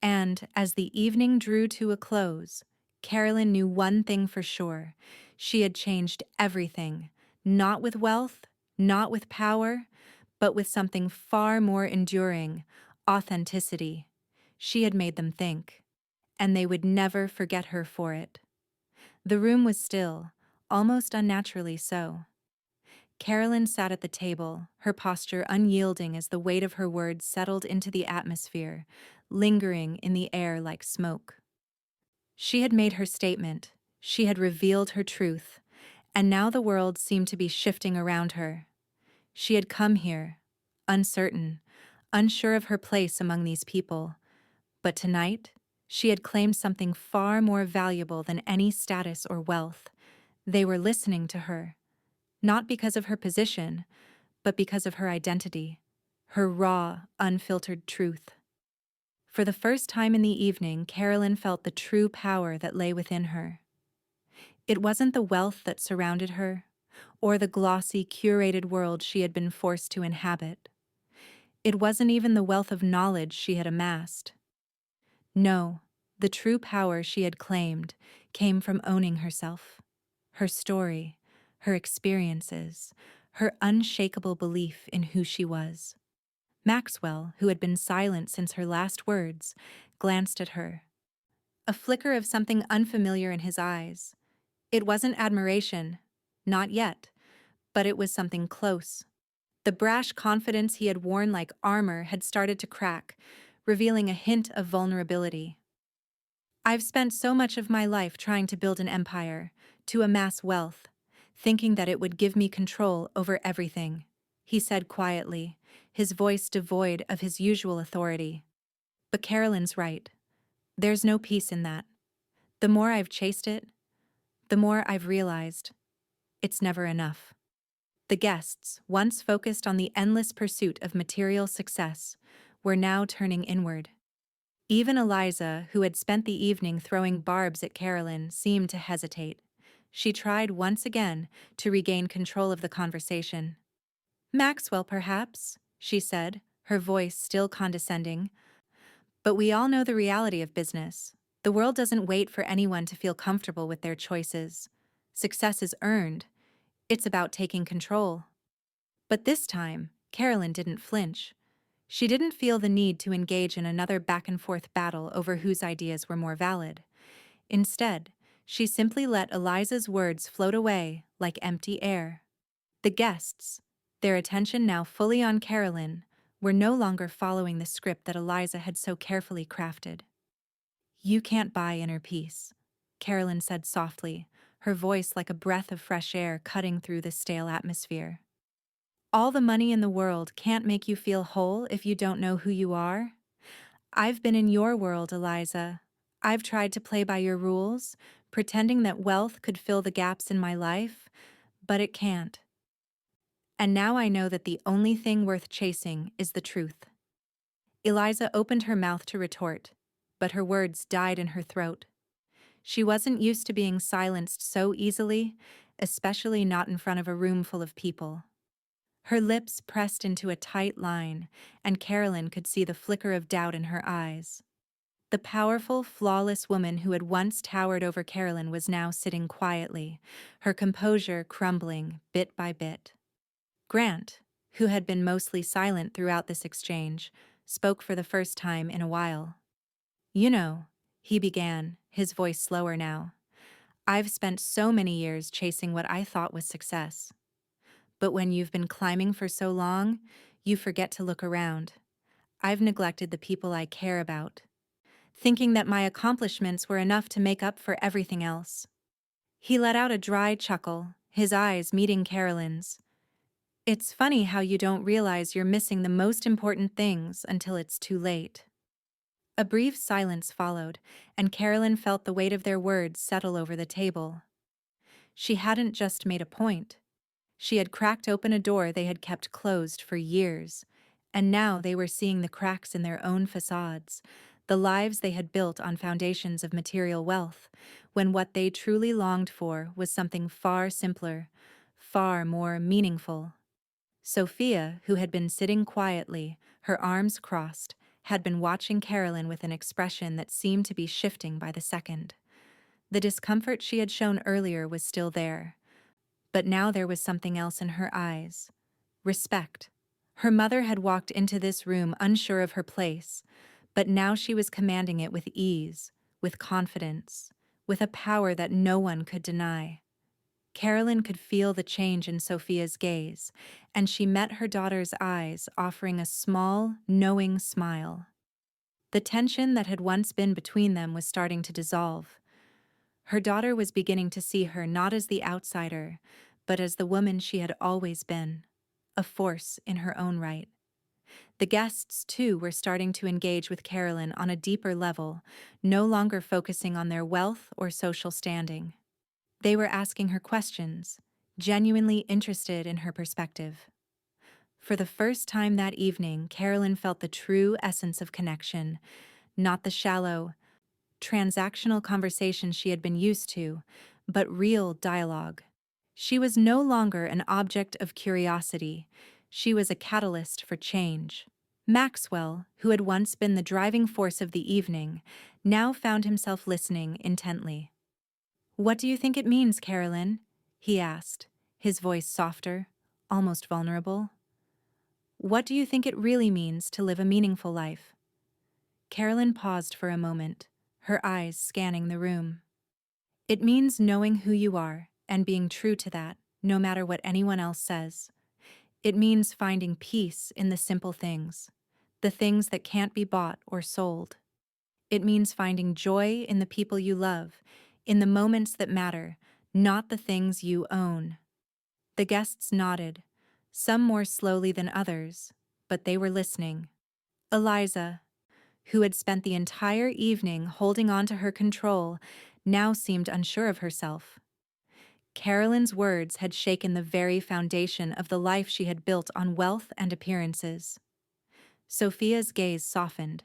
And as the evening drew to a close, Carolyn knew one thing for sure. She had changed everything, not with wealth, not with power, but with something far more enduring, authenticity. She had made them think, and they would never forget her for it. The room was still, almost unnaturally so. Carolyn sat at the table, her posture unyielding as the weight of her words settled into the atmosphere, lingering in the air like smoke. She had made her statement, she had revealed her truth, and now the world seemed to be shifting around her. She had come here, uncertain, unsure of her place among these people, but tonight, she had claimed something far more valuable than any status or wealth. They were listening to her. Not because of her position, but because of her identity, her raw, unfiltered truth. For the first time in the evening, Carolyn felt the true power that lay within her. It wasn't the wealth that surrounded her, or the glossy, curated world she had been forced to inhabit. It wasn't even the wealth of knowledge she had amassed. No, the true power she had claimed came from owning herself, her story, her experiences, her unshakable belief in who she was. Maxwell, who had been silent since her last words, glanced at her. A flicker of something unfamiliar in his eyes. It wasn't admiration, not yet, but it was something close. The brash confidence he had worn like armor had started to crack, revealing a hint of vulnerability. I've spent so much of my life trying to build an empire, to amass wealth, thinking that it would give me control over everything, he said quietly, his voice devoid of his usual authority. But Carolyn's right. There's no peace in that. The more I've chased it, the more I've realized it's never enough. The guests, once focused on the endless pursuit of material success, were now turning inward. Even Eliza, who had spent the evening throwing barbs at Carolyn, seemed to hesitate. She tried once again to regain control of the conversation. Maxwell, perhaps, she said, her voice still condescending. But we all know the reality of business. The world doesn't wait for anyone to feel comfortable with their choices. Success is earned. It's about taking control. But this time, Carolyn didn't flinch. She didn't feel the need to engage in another back-and-forth battle over whose ideas were more valid. Instead, she simply let Eliza's words float away like empty air. The guests, their attention now fully on Carolyn, were no longer following the script that Eliza had so carefully crafted. "You can't buy inner peace," Carolyn said softly, her voice like a breath of fresh air cutting through the stale atmosphere. "All the money in the world can't make you feel whole if you don't know who you are. I've been in your world, Eliza. I've tried to play by your rules, pretending that wealth could fill the gaps in my life, but it can't. And now I know that the only thing worth chasing is the truth." Eliza opened her mouth to retort, but her words died in her throat. She wasn't used to being silenced so easily, especially not in front of a room full of people. Her lips pressed into a tight line, and Carolyn could see the flicker of doubt in her eyes. The powerful, flawless woman who had once towered over Carolyn was now sitting quietly, her composure crumbling bit by bit. Grant, who had been mostly silent throughout this exchange, spoke for the first time in a while. "You know," he began, his voice slower now, "I've spent so many years chasing what I thought was success. But when you've been climbing for so long, you forget to look around. I've neglected the people I care about, thinking that my accomplishments were enough to make up for everything else." He let out a dry chuckle, his eyes meeting Carolyn's. "It's funny how you don't realize you're missing the most important things until it's too late." A brief silence followed, and Carolyn felt the weight of their words settle over the table. She hadn't just made a point. She had cracked open a door they had kept closed for years, and now they were seeing the cracks in their own facades, the lives they had built on foundations of material wealth, when what they truly longed for was something far simpler, far more meaningful. Sophia, who had been sitting quietly, her arms crossed, had been watching Carolyn with an expression that seemed to be shifting by the second. The discomfort she had shown earlier was still there, but now there was something else in her eyes. Respect. Her mother had walked into this room unsure of her place, but now she was commanding it with ease, with confidence, with a power that no one could deny. Carolyn could feel the change in Sophia's gaze, and she met her daughter's eyes, offering a small, knowing smile. The tension that had once been between them was starting to dissolve. Her daughter was beginning to see her not as the outsider, but as the woman she had always been, a force in her own right. The guests, too, were starting to engage with Carolyn on a deeper level, no longer focusing on their wealth or social standing. They were asking her questions, genuinely interested in her perspective. For the first time that evening, Carolyn felt the true essence of connection, not the shallow, transactional conversation she had been used to, but real dialogue. She was no longer an object of curiosity. She was a catalyst for change. Maxwell, who had once been the driving force of the evening, now found himself listening intently. "What do you think it means, Carolyn?" he asked, his voice softer, almost vulnerable. "What do you think it really means to live a meaningful life?" Carolyn paused for a moment, her eyes scanning the room. "It means knowing who you are and being true to that, no matter what anyone else says. It means finding peace in the simple things, the things that can't be bought or sold. It means finding joy in the people you love, in the moments that matter, not the things you own." The guests nodded, some more slowly than others, but they were listening. Eliza, who had spent the entire evening holding on to her control, now seemed unsure of herself. Carolyn's words had shaken the very foundation of the life she had built on wealth and appearances. Sophia's gaze softened.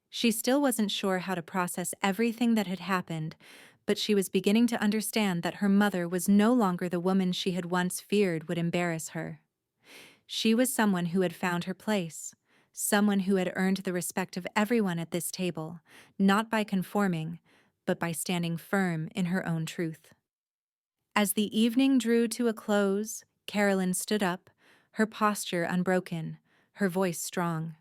She still wasn't sure how to process everything that had happened, but she was beginning to understand that her mother was no longer the woman she had once feared would embarrass her. She was someone who had found her place, someone who had earned the respect of everyone at this table, not by conforming, but by standing firm in her own truth. As the evening drew to a close, Carolyn stood up, her posture unbroken, her voice strong.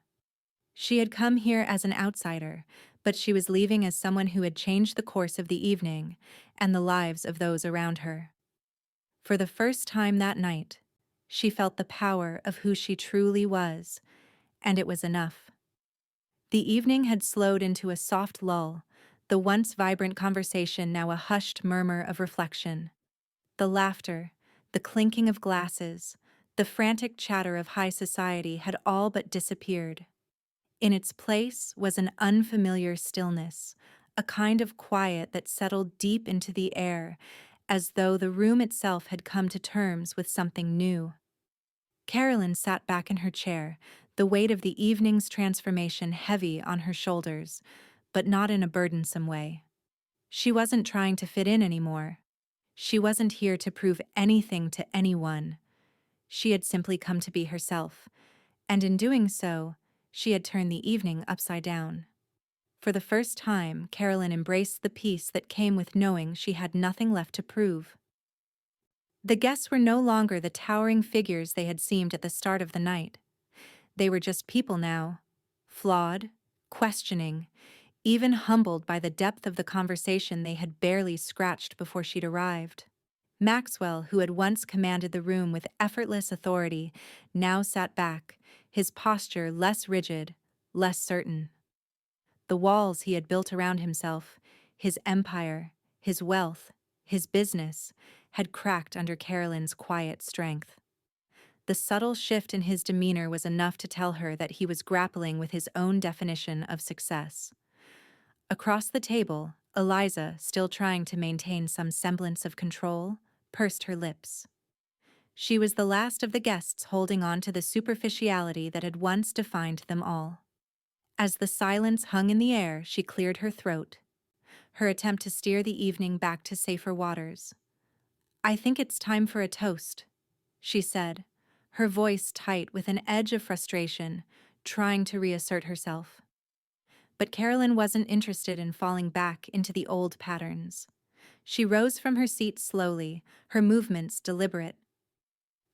She had come here as an outsider, but she was leaving as someone who had changed the course of the evening and the lives of those around her. For the first time that night, she felt the power of who she truly was, And it was enough. The evening had slowed into a soft lull, the once vibrant conversation now a hushed murmur of reflection. The laughter, the clinking of glasses, the frantic chatter of high society had all but disappeared. In its place was an unfamiliar stillness, a kind of quiet that settled deep into the air, as though the room itself had come to terms with something new. Carolyn sat back in her chair, the weight of the evening's transformation heavy on her shoulders, but not in a burdensome way. She wasn't trying to fit in anymore. She wasn't here to prove anything to anyone. She had simply come to be herself, and in doing so, she had turned the evening upside down. For the first time, Carolyn embraced the peace that came with knowing she had nothing left to prove. The guests were no longer the towering figures they had seemed at the start of the night. They were just people now, flawed, questioning, even humbled by the depth of the conversation they had barely scratched before she'd arrived. Maxwell, who had once commanded the room with effortless authority, now sat back, his posture less rigid, less certain. The walls he had built around himself, his empire, his wealth, his business, had cracked under Carolyn's quiet strength. The subtle shift in his demeanor was enough to tell her that he was grappling with his own definition of success. Across the table, Eliza, still trying to maintain some semblance of control, pursed her lips. She was the last of the guests holding on to the superficiality that had once defined them all. As the silence hung in the air, she cleared her throat, her attempt to steer the evening back to safer waters. "I think it's time for a toast," she said, her voice tight with an edge of frustration, trying to reassert herself. But Carolyn wasn't interested in falling back into the old patterns. She rose from her seat slowly, her movements deliberate.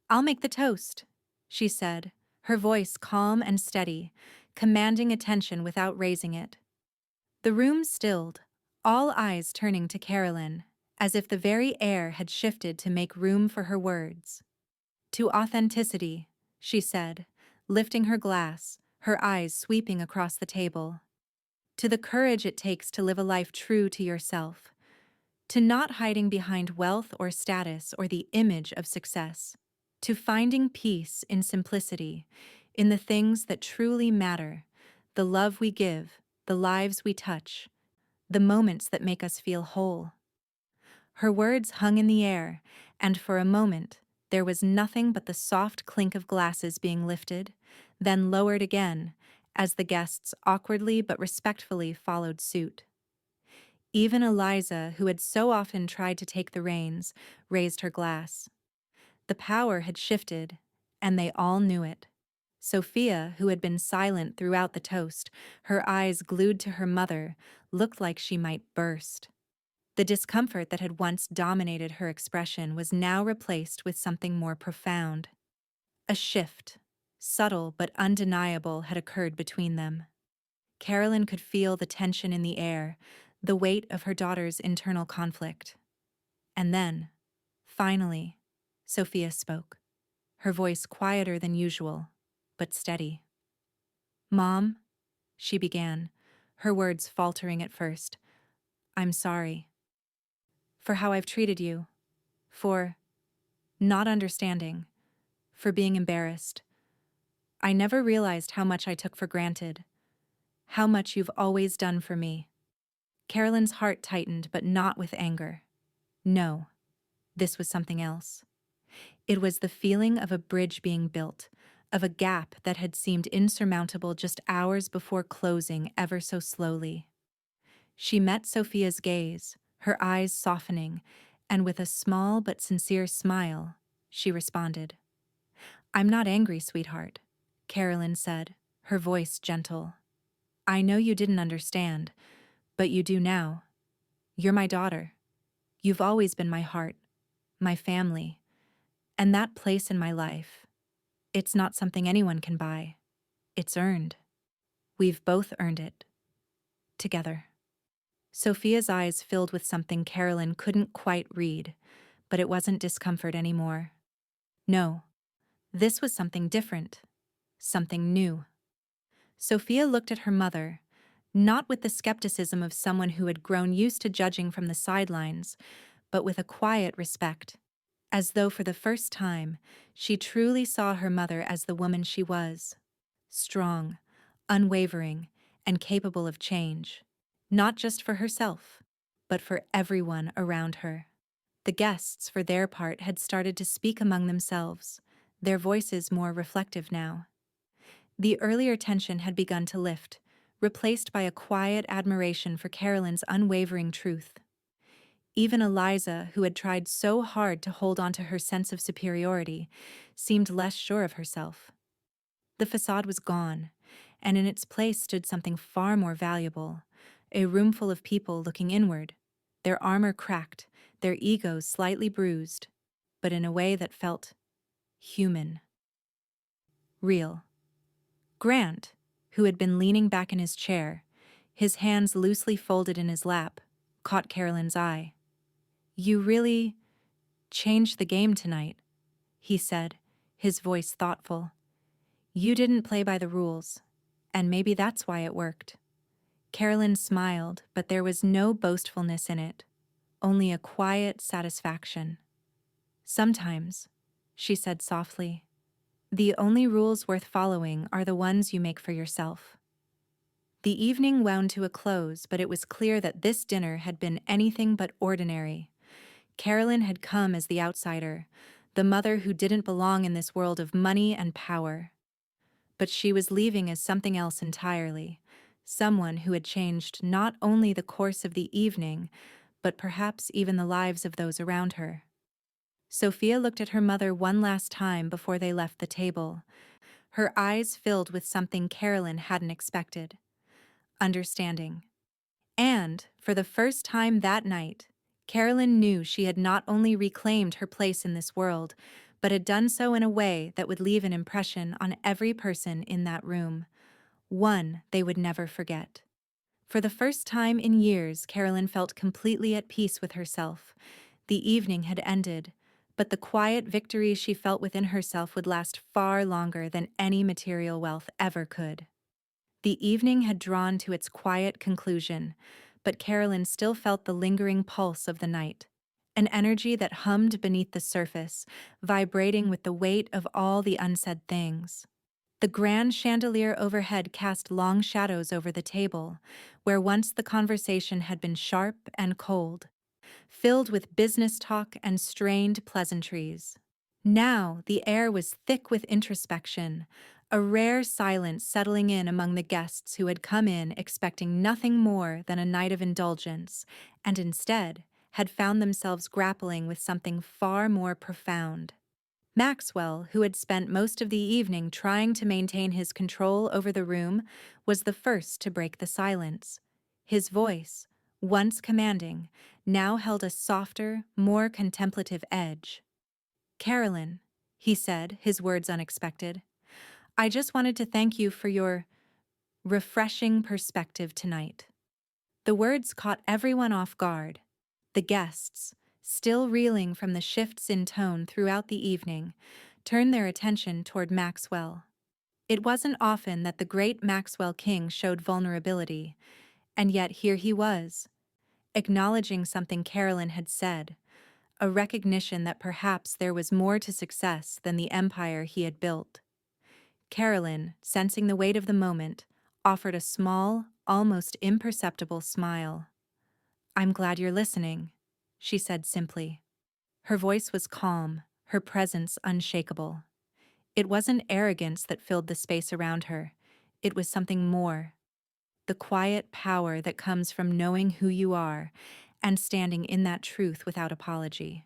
"I'll make the toast," she said, her voice calm and steady, commanding attention without raising it. The room stilled, all eyes turning to Carolyn, as if the very air had shifted to make room for her words. "To authenticity," she said, lifting her glass, her eyes sweeping across the table. "To the courage it takes to live a life true to yourself. To not hiding behind wealth or status or the image of success. To finding peace in simplicity, in the things that truly matter, the love we give, the lives we touch, the moments that make us feel whole." Her words hung in the air, and for a moment, there was nothing but the soft clink of glasses being lifted, then lowered again, as the guests awkwardly but respectfully followed suit. Even Eliza, who had so often tried to take the reins, raised her glass. The power had shifted, and they all knew it. Sophia, who had been silent throughout the toast, her eyes glued to her mother, looked like she might burst. The discomfort that had once dominated her expression was now replaced with something more profound. A shift, subtle but undeniable, had occurred between them. Carolyn could feel the tension in the air, the weight of her daughter's internal conflict. And then, finally, Sophia spoke, her voice quieter than usual, but steady. "Mom," she began, her words faltering at first, "I'm sorry. For how I've treated you. For not understanding. For being embarrassed. I never realized how much I took for granted. How much you've always done for me." Carolyn's heart tightened, but not with anger. No, this was something else. It was the feeling of a bridge being built, of a gap that had seemed insurmountable just hours before closing ever so slowly. She met Sophia's gaze, her eyes softening, and with a small but sincere smile, she responded. "I'm not angry, sweetheart," Carolyn said, her voice gentle. "I know you didn't understand, but you do now. You're my daughter. You've always been my heart, my family, and that place in my life. It's not something anyone can buy. It's earned. We've both earned it. Together." Sophia's eyes filled with something Carolyn couldn't quite read, but it wasn't discomfort anymore. No, this was something different, something new. Sophia looked at her mother, not with the skepticism of someone who had grown used to judging from the sidelines, but with a quiet respect, as though for the first time she truly saw her mother as the woman she was: strong, unwavering, and capable of change, not just for herself, but for everyone around her. The guests, for their part, had started to speak among themselves, their voices more reflective now. The earlier tension had begun to lift, replaced by a quiet admiration for Carolyn's unwavering truth. Even Eliza, who had tried so hard to hold on to her sense of superiority, seemed less sure of herself. The facade was gone, and in its place stood something far more valuable: a room full of people looking inward, their armor cracked, their egos slightly bruised, but in a way that felt human, real. Grant, who had been leaning back in his chair, his hands loosely folded in his lap, caught Carolyn's eye. "You really changed the game tonight," he said, his voice thoughtful. "You didn't play by the rules, and maybe that's why it worked." Carolyn smiled, but there was no boastfulness in it, only a quiet satisfaction. "Sometimes," she said softly, "the only rules worth following are the ones you make for yourself." The evening wound to a close, but it was clear that this dinner had been anything but ordinary. Carolyn had come as the outsider, the mother who didn't belong in this world of money and power. But she was leaving as something else entirely, someone who had changed not only the course of the evening, but perhaps even the lives of those around her. Sophia looked at her mother one last time before they left the table, her eyes filled with something Carolyn hadn't expected: understanding. And, for the first time that night, Carolyn knew she had not only reclaimed her place in this world, but had done so in a way that would leave an impression on every person in that room, one they would never forget. For the first time in years, Carolyn felt completely at peace with herself. The evening had ended, but the quiet victory she felt within herself would last far longer than any material wealth ever could. The evening had drawn to its quiet conclusion, but Carolyn still felt the lingering pulse of the night, an energy that hummed beneath the surface, vibrating with the weight of all the unsaid things. The grand chandelier overhead cast long shadows over the table, where once the conversation had been sharp and cold, filled with business talk and strained pleasantries. Now the air was thick with introspection, a rare silence settling in among the guests who had come in expecting nothing more than a night of indulgence, and instead had found themselves grappling with something far more profound. Maxwell, who had spent most of the evening trying to maintain his control over the room, was the first to break the silence. His voice, once commanding, now held a softer, more contemplative edge. "Carolyn," he said, his words unexpected, "I just wanted to thank you for your refreshing perspective tonight." The words caught everyone off guard. The guests, still reeling from the shifts in tone throughout the evening, turned their attention toward Maxwell. It wasn't often that the great Maxwell King showed vulnerability, and yet here he was, acknowledging something Carolyn had said, a recognition that perhaps there was more to success than the empire he had built. Carolyn, sensing the weight of the moment, offered a small, almost imperceptible smile. "I'm glad you're listening," she said simply. Her voice was calm, her presence unshakable. It wasn't arrogance that filled the space around her. It was something more: the quiet power that comes from knowing who you are and standing in that truth without apology.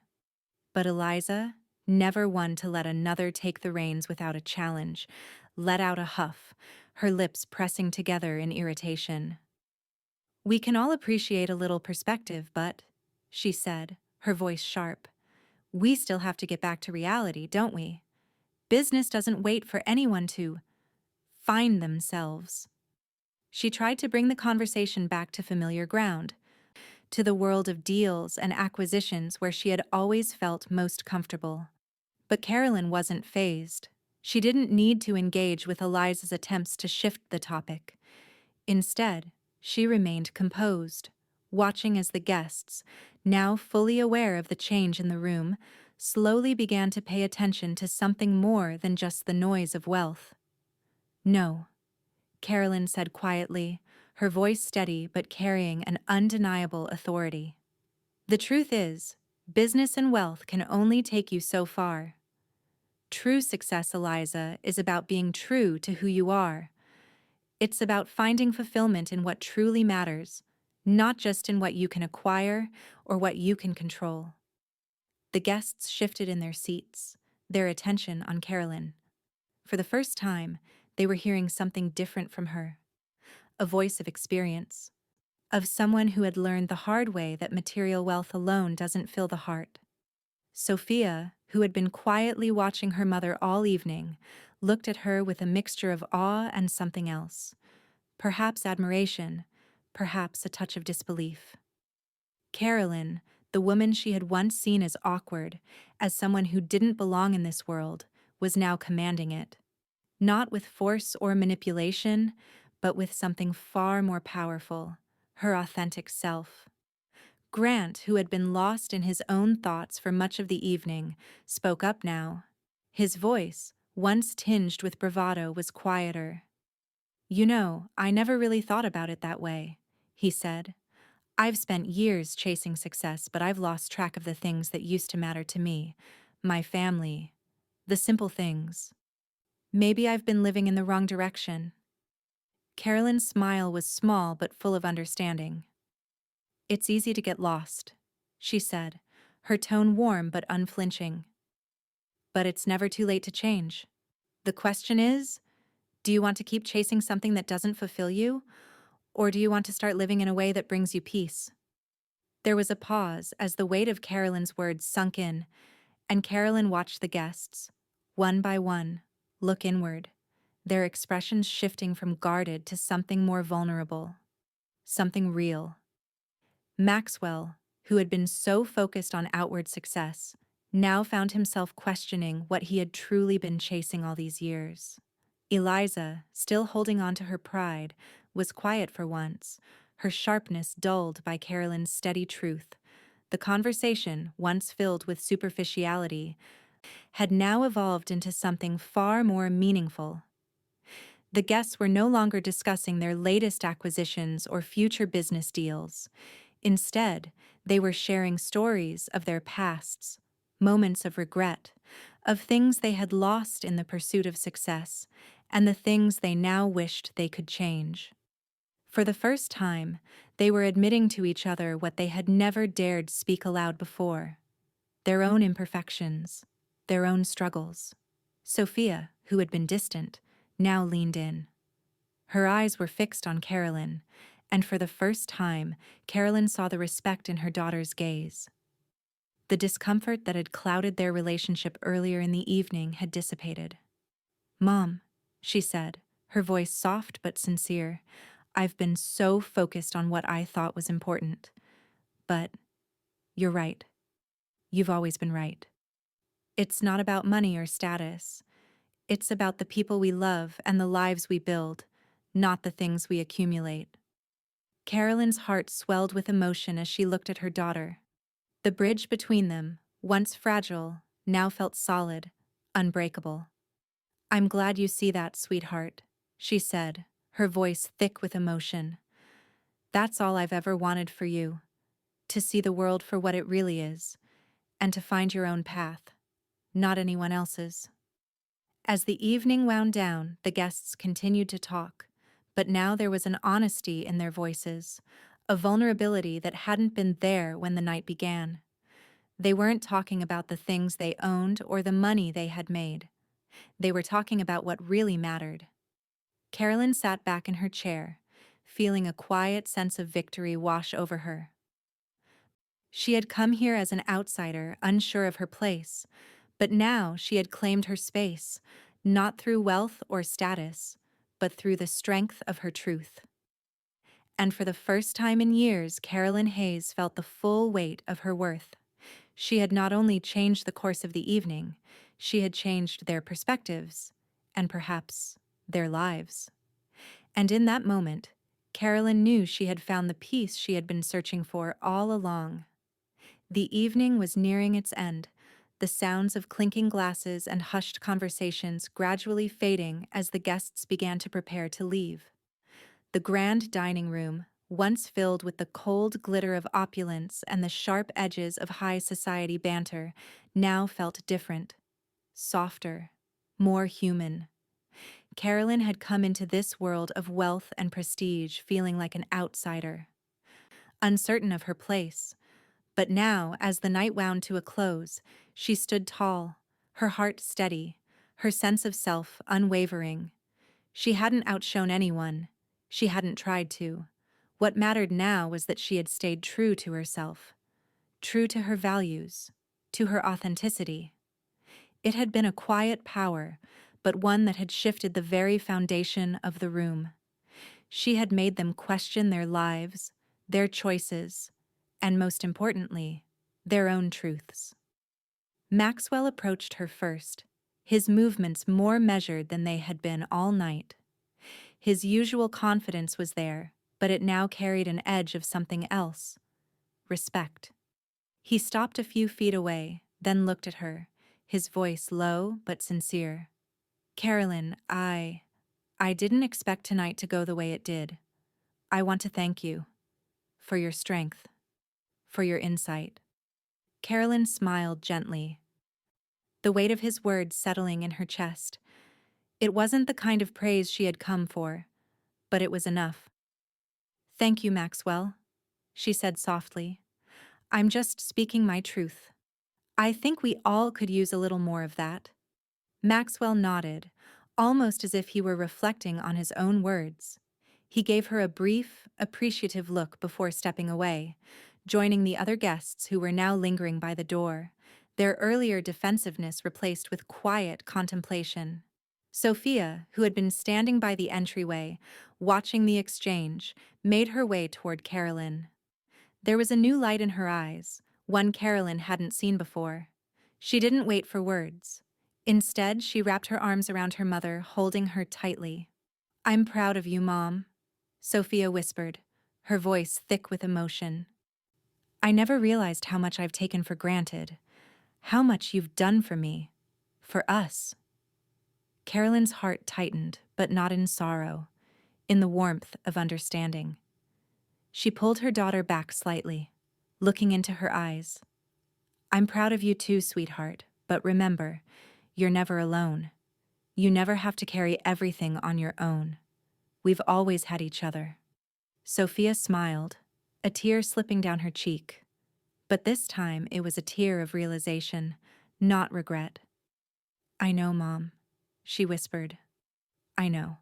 But Eliza, never one to let another take the reins without a challenge, let out a huff, her lips pressing together in irritation. "We can all appreciate a little perspective, but," she said, her voice sharp, "we still have to get back to reality, don't we? Business doesn't wait for anyone to find themselves." She tried to bring the conversation back to familiar ground, to the world of deals and acquisitions where she had always felt most comfortable. But Carolyn wasn't fazed. She didn't need to engage with Eliza's attempts to shift the topic. Instead, she remained composed, watching as the guests, now fully aware of the change in the room, slowly began to pay attention to something more than just the noise of wealth. "No," Carolyn said quietly, her voice steady but carrying an undeniable authority. "The truth is, business and wealth can only take you so far. True success, Eliza, is about being true to who you are. It's about finding fulfillment in what truly matters, not just in what you can acquire or what you can control." The guests shifted in their seats, their attention on Carolyn. For the first time, they were hearing something different from her, a voice of experience, of someone who had learned the hard way that material wealth alone doesn't fill the heart. Sophia, who had been quietly watching her mother all evening, looked at her with a mixture of awe and something else. Perhaps admiration, perhaps a touch of disbelief. Carolyn, the woman she had once seen as awkward, as someone who didn't belong in this world, was now commanding it. Not with force or manipulation, but with something far more powerful, her authentic self. Grant, who had been lost in his own thoughts for much of the evening, spoke up now. His voice, once tinged with bravado, was quieter. "You know, I never really thought about it that way," he said. "I've spent years chasing success, but I've lost track of the things that used to matter to me. My family. The simple things. Maybe I've been living in the wrong direction." Carolyn's smile was small but full of understanding. "It's easy to get lost," she said, her tone warm but unflinching. "But it's never too late to change. The question is, do you want to keep chasing something that doesn't fulfill you, or do you want to start living in a way that brings you peace?" There was a pause as the weight of Carolyn's words sunk in, and Carolyn watched the guests, one by one, look inward, their expressions shifting from guarded to something more vulnerable, something real. Maxwell, who had been so focused on outward success, now found himself questioning what he had truly been chasing all these years. Eliza, still holding on to her pride, was quiet for once, her sharpness dulled by Carolyn's steady truth. The conversation, once filled with superficiality, had now evolved into something far more meaningful. The guests were no longer discussing their latest acquisitions or future business deals. Instead, they were sharing stories of their pasts, moments of regret, of things they had lost in the pursuit of success, and the things they now wished they could change. For the first time, they were admitting to each other what they had never dared speak aloud before: their own imperfections, their own struggles. Sophia, who had been distant, now leaned in. Her eyes were fixed on Carolyn, and for the first time, Carolyn saw the respect in her daughter's gaze. The discomfort that had clouded their relationship earlier in the evening had dissipated. "Mom," she said, her voice soft but sincere, "I've been so focused on what I thought was important. But you're right. You've always been right. It's not about money or status. It's about the people we love and the lives we build, not the things we accumulate." Carolyn's heart swelled with emotion as she looked at her daughter. The bridge between them, once fragile, now felt solid, unbreakable. "I'm glad you see that, sweetheart," she said, her voice thick with emotion. "That's all I've ever wanted for you, to see the world for what it really is, and to find your own path, not anyone else's." As the evening wound down, the guests continued to talk, but now there was an honesty in their voices, a vulnerability that hadn't been there when the night began. They weren't talking about the things they owned or the money they had made. They were talking about what really mattered. Carolyn sat back in her chair, feeling a quiet sense of victory wash over her. She had come here as an outsider, unsure of her place, but now she had claimed her space, not through wealth or status, but through the strength of her truth. And for the first time in years, Carolyn Hayes felt the full weight of her worth. She had not only changed the course of the evening, She had changed their perspectives, and perhaps their lives. And in that moment, Carolyn knew she had found the peace she had been searching for all along. The evening was nearing its end, the sounds of clinking glasses and hushed conversations gradually fading as the guests began to prepare to leave. The grand dining room, once filled with the cold glitter of opulence and the sharp edges of high society banter, now felt different, softer, more human. Carolyn had come into this world of wealth and prestige feeling like an outsider, uncertain of her place. But now, as the night wound to a close, she stood tall, her heart steady, her sense of self unwavering. She hadn't outshone anyone. She hadn't tried to. What mattered now was that she had stayed true to herself, true to her values, to her authenticity. It had been a quiet power, but one that had shifted the very foundation of the room. She had made them question their lives, their choices, and most importantly, their own truths. Maxwell approached her first, his movements more measured than they had been all night. His usual confidence was there, but it now carried an edge of something else: respect. He stopped a few feet away, then looked at her, his voice low but sincere. "Carolyn, I didn't expect tonight to go the way it did. I want to thank you for your strength, for your insight." Carolyn smiled gently, the weight of his words settling in her chest. It wasn't the kind of praise she had come for, but it was enough. "Thank you, Maxwell," she said softly. "I'm just speaking my truth. I think we all could use a little more of that." Maxwell nodded, almost as if he were reflecting on his own words. He gave her a brief, appreciative look before stepping away, joining the other guests who were now lingering by the door, their earlier defensiveness replaced with quiet contemplation. Sophia, who had been standing by the entryway, watching the exchange, made her way toward Carolyn. There was a new light in her eyes, one Carolyn hadn't seen before. She didn't wait for words. Instead, she wrapped her arms around her mother, holding her tightly. "I'm proud of you, Mom," Sophia whispered, her voice thick with emotion. "I never realized how much I've taken for granted, how much you've done for me, for us." Carolyn's heart tightened, but not in sorrow, in the warmth of understanding. She pulled her daughter back slightly, looking into her eyes. "I'm proud of you too, sweetheart, but remember, you're never alone. You never have to carry everything on your own. We've always had each other." Sophia smiled, a tear slipping down her cheek. But this time it was a tear of realization, not regret. "I know, Mom," she whispered. "I know."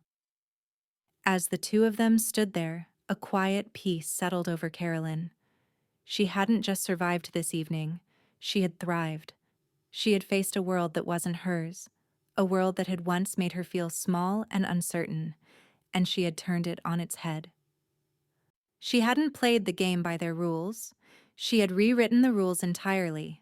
As the two of them stood there, a quiet peace settled over Carolyn. She hadn't just survived this evening, she had thrived. She had faced a world that wasn't hers, a world that had once made her feel small and uncertain, and she had turned it on its head. She hadn't played the game by their rules. She had rewritten the rules entirely.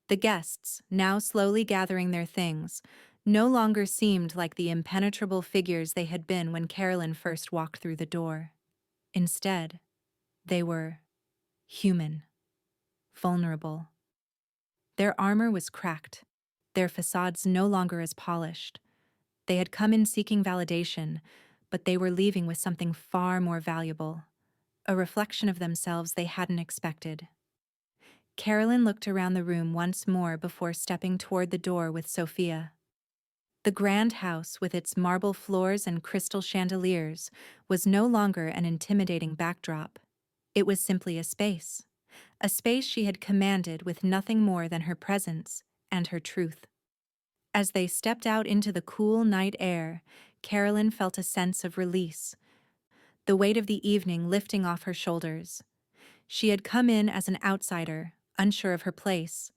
The guests, now slowly gathering their things, no longer seemed like the impenetrable figures they had been when Carolyn first walked through the door. Instead, they were human, vulnerable. Their armor was cracked, their facades no longer as polished. They had come in seeking validation, but they were leaving with something far more valuable, a reflection of themselves they hadn't expected. Carolyn looked around the room once more before stepping toward the door with Sophia. The grand house, with its marble floors and crystal chandeliers, was no longer an intimidating backdrop. It was simply a space she had commanded with nothing more than her presence and her truth. As they stepped out into the cool night air, Carolyn felt a sense of release, the weight of the evening lifting off her shoulders. She had come in as an outsider, unsure of her place,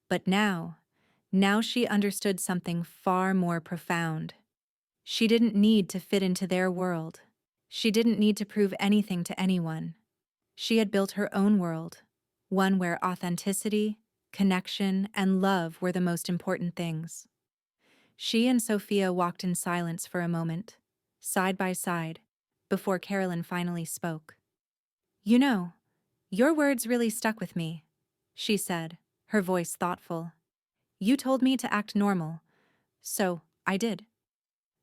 but now she understood something far more profound. She didn't need to fit into their world. She didn't need to prove anything to anyone. She had built her own world, one where authenticity, connection, and love were the most important things. She and Sophia walked in silence for a moment, side by side, before Carolyn finally spoke. You know, your words really stuck with me, she said, her voice thoughtful. You told me to act normal, so I did.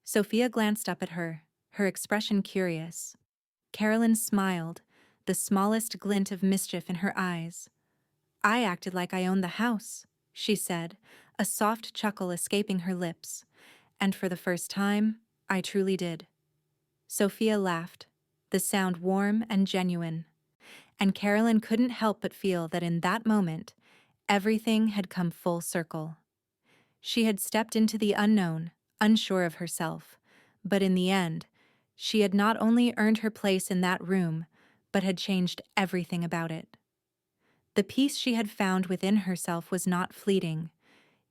Sophia glanced up at her expression curious. Carolyn smiled, the smallest glint of mischief in her eyes. I acted like I owned the house, she said, a soft chuckle escaping her lips. And for the first time, I truly did. Sophia laughed, the sound warm and genuine. And Carolyn couldn't help but feel that in that moment, everything had come full circle. She had stepped into the unknown, unsure of herself, but in the end, she had not only earned her place in that room, but had changed everything about it. The peace she had found within herself was not fleeting.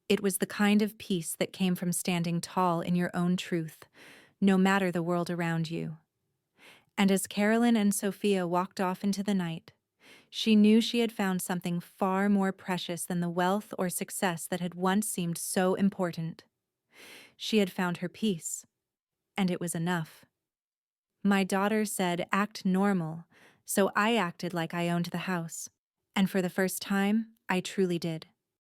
It was the kind of peace that came from standing tall in your own truth, no matter the world around you. And as Carolyn and Sophia walked off into the night, she knew she had found something far more precious than the wealth or success that had once seemed so important. She had found her peace, and it was enough. My daughter said, "Act normal," so I acted like I owned the house. And for the first time, I truly did.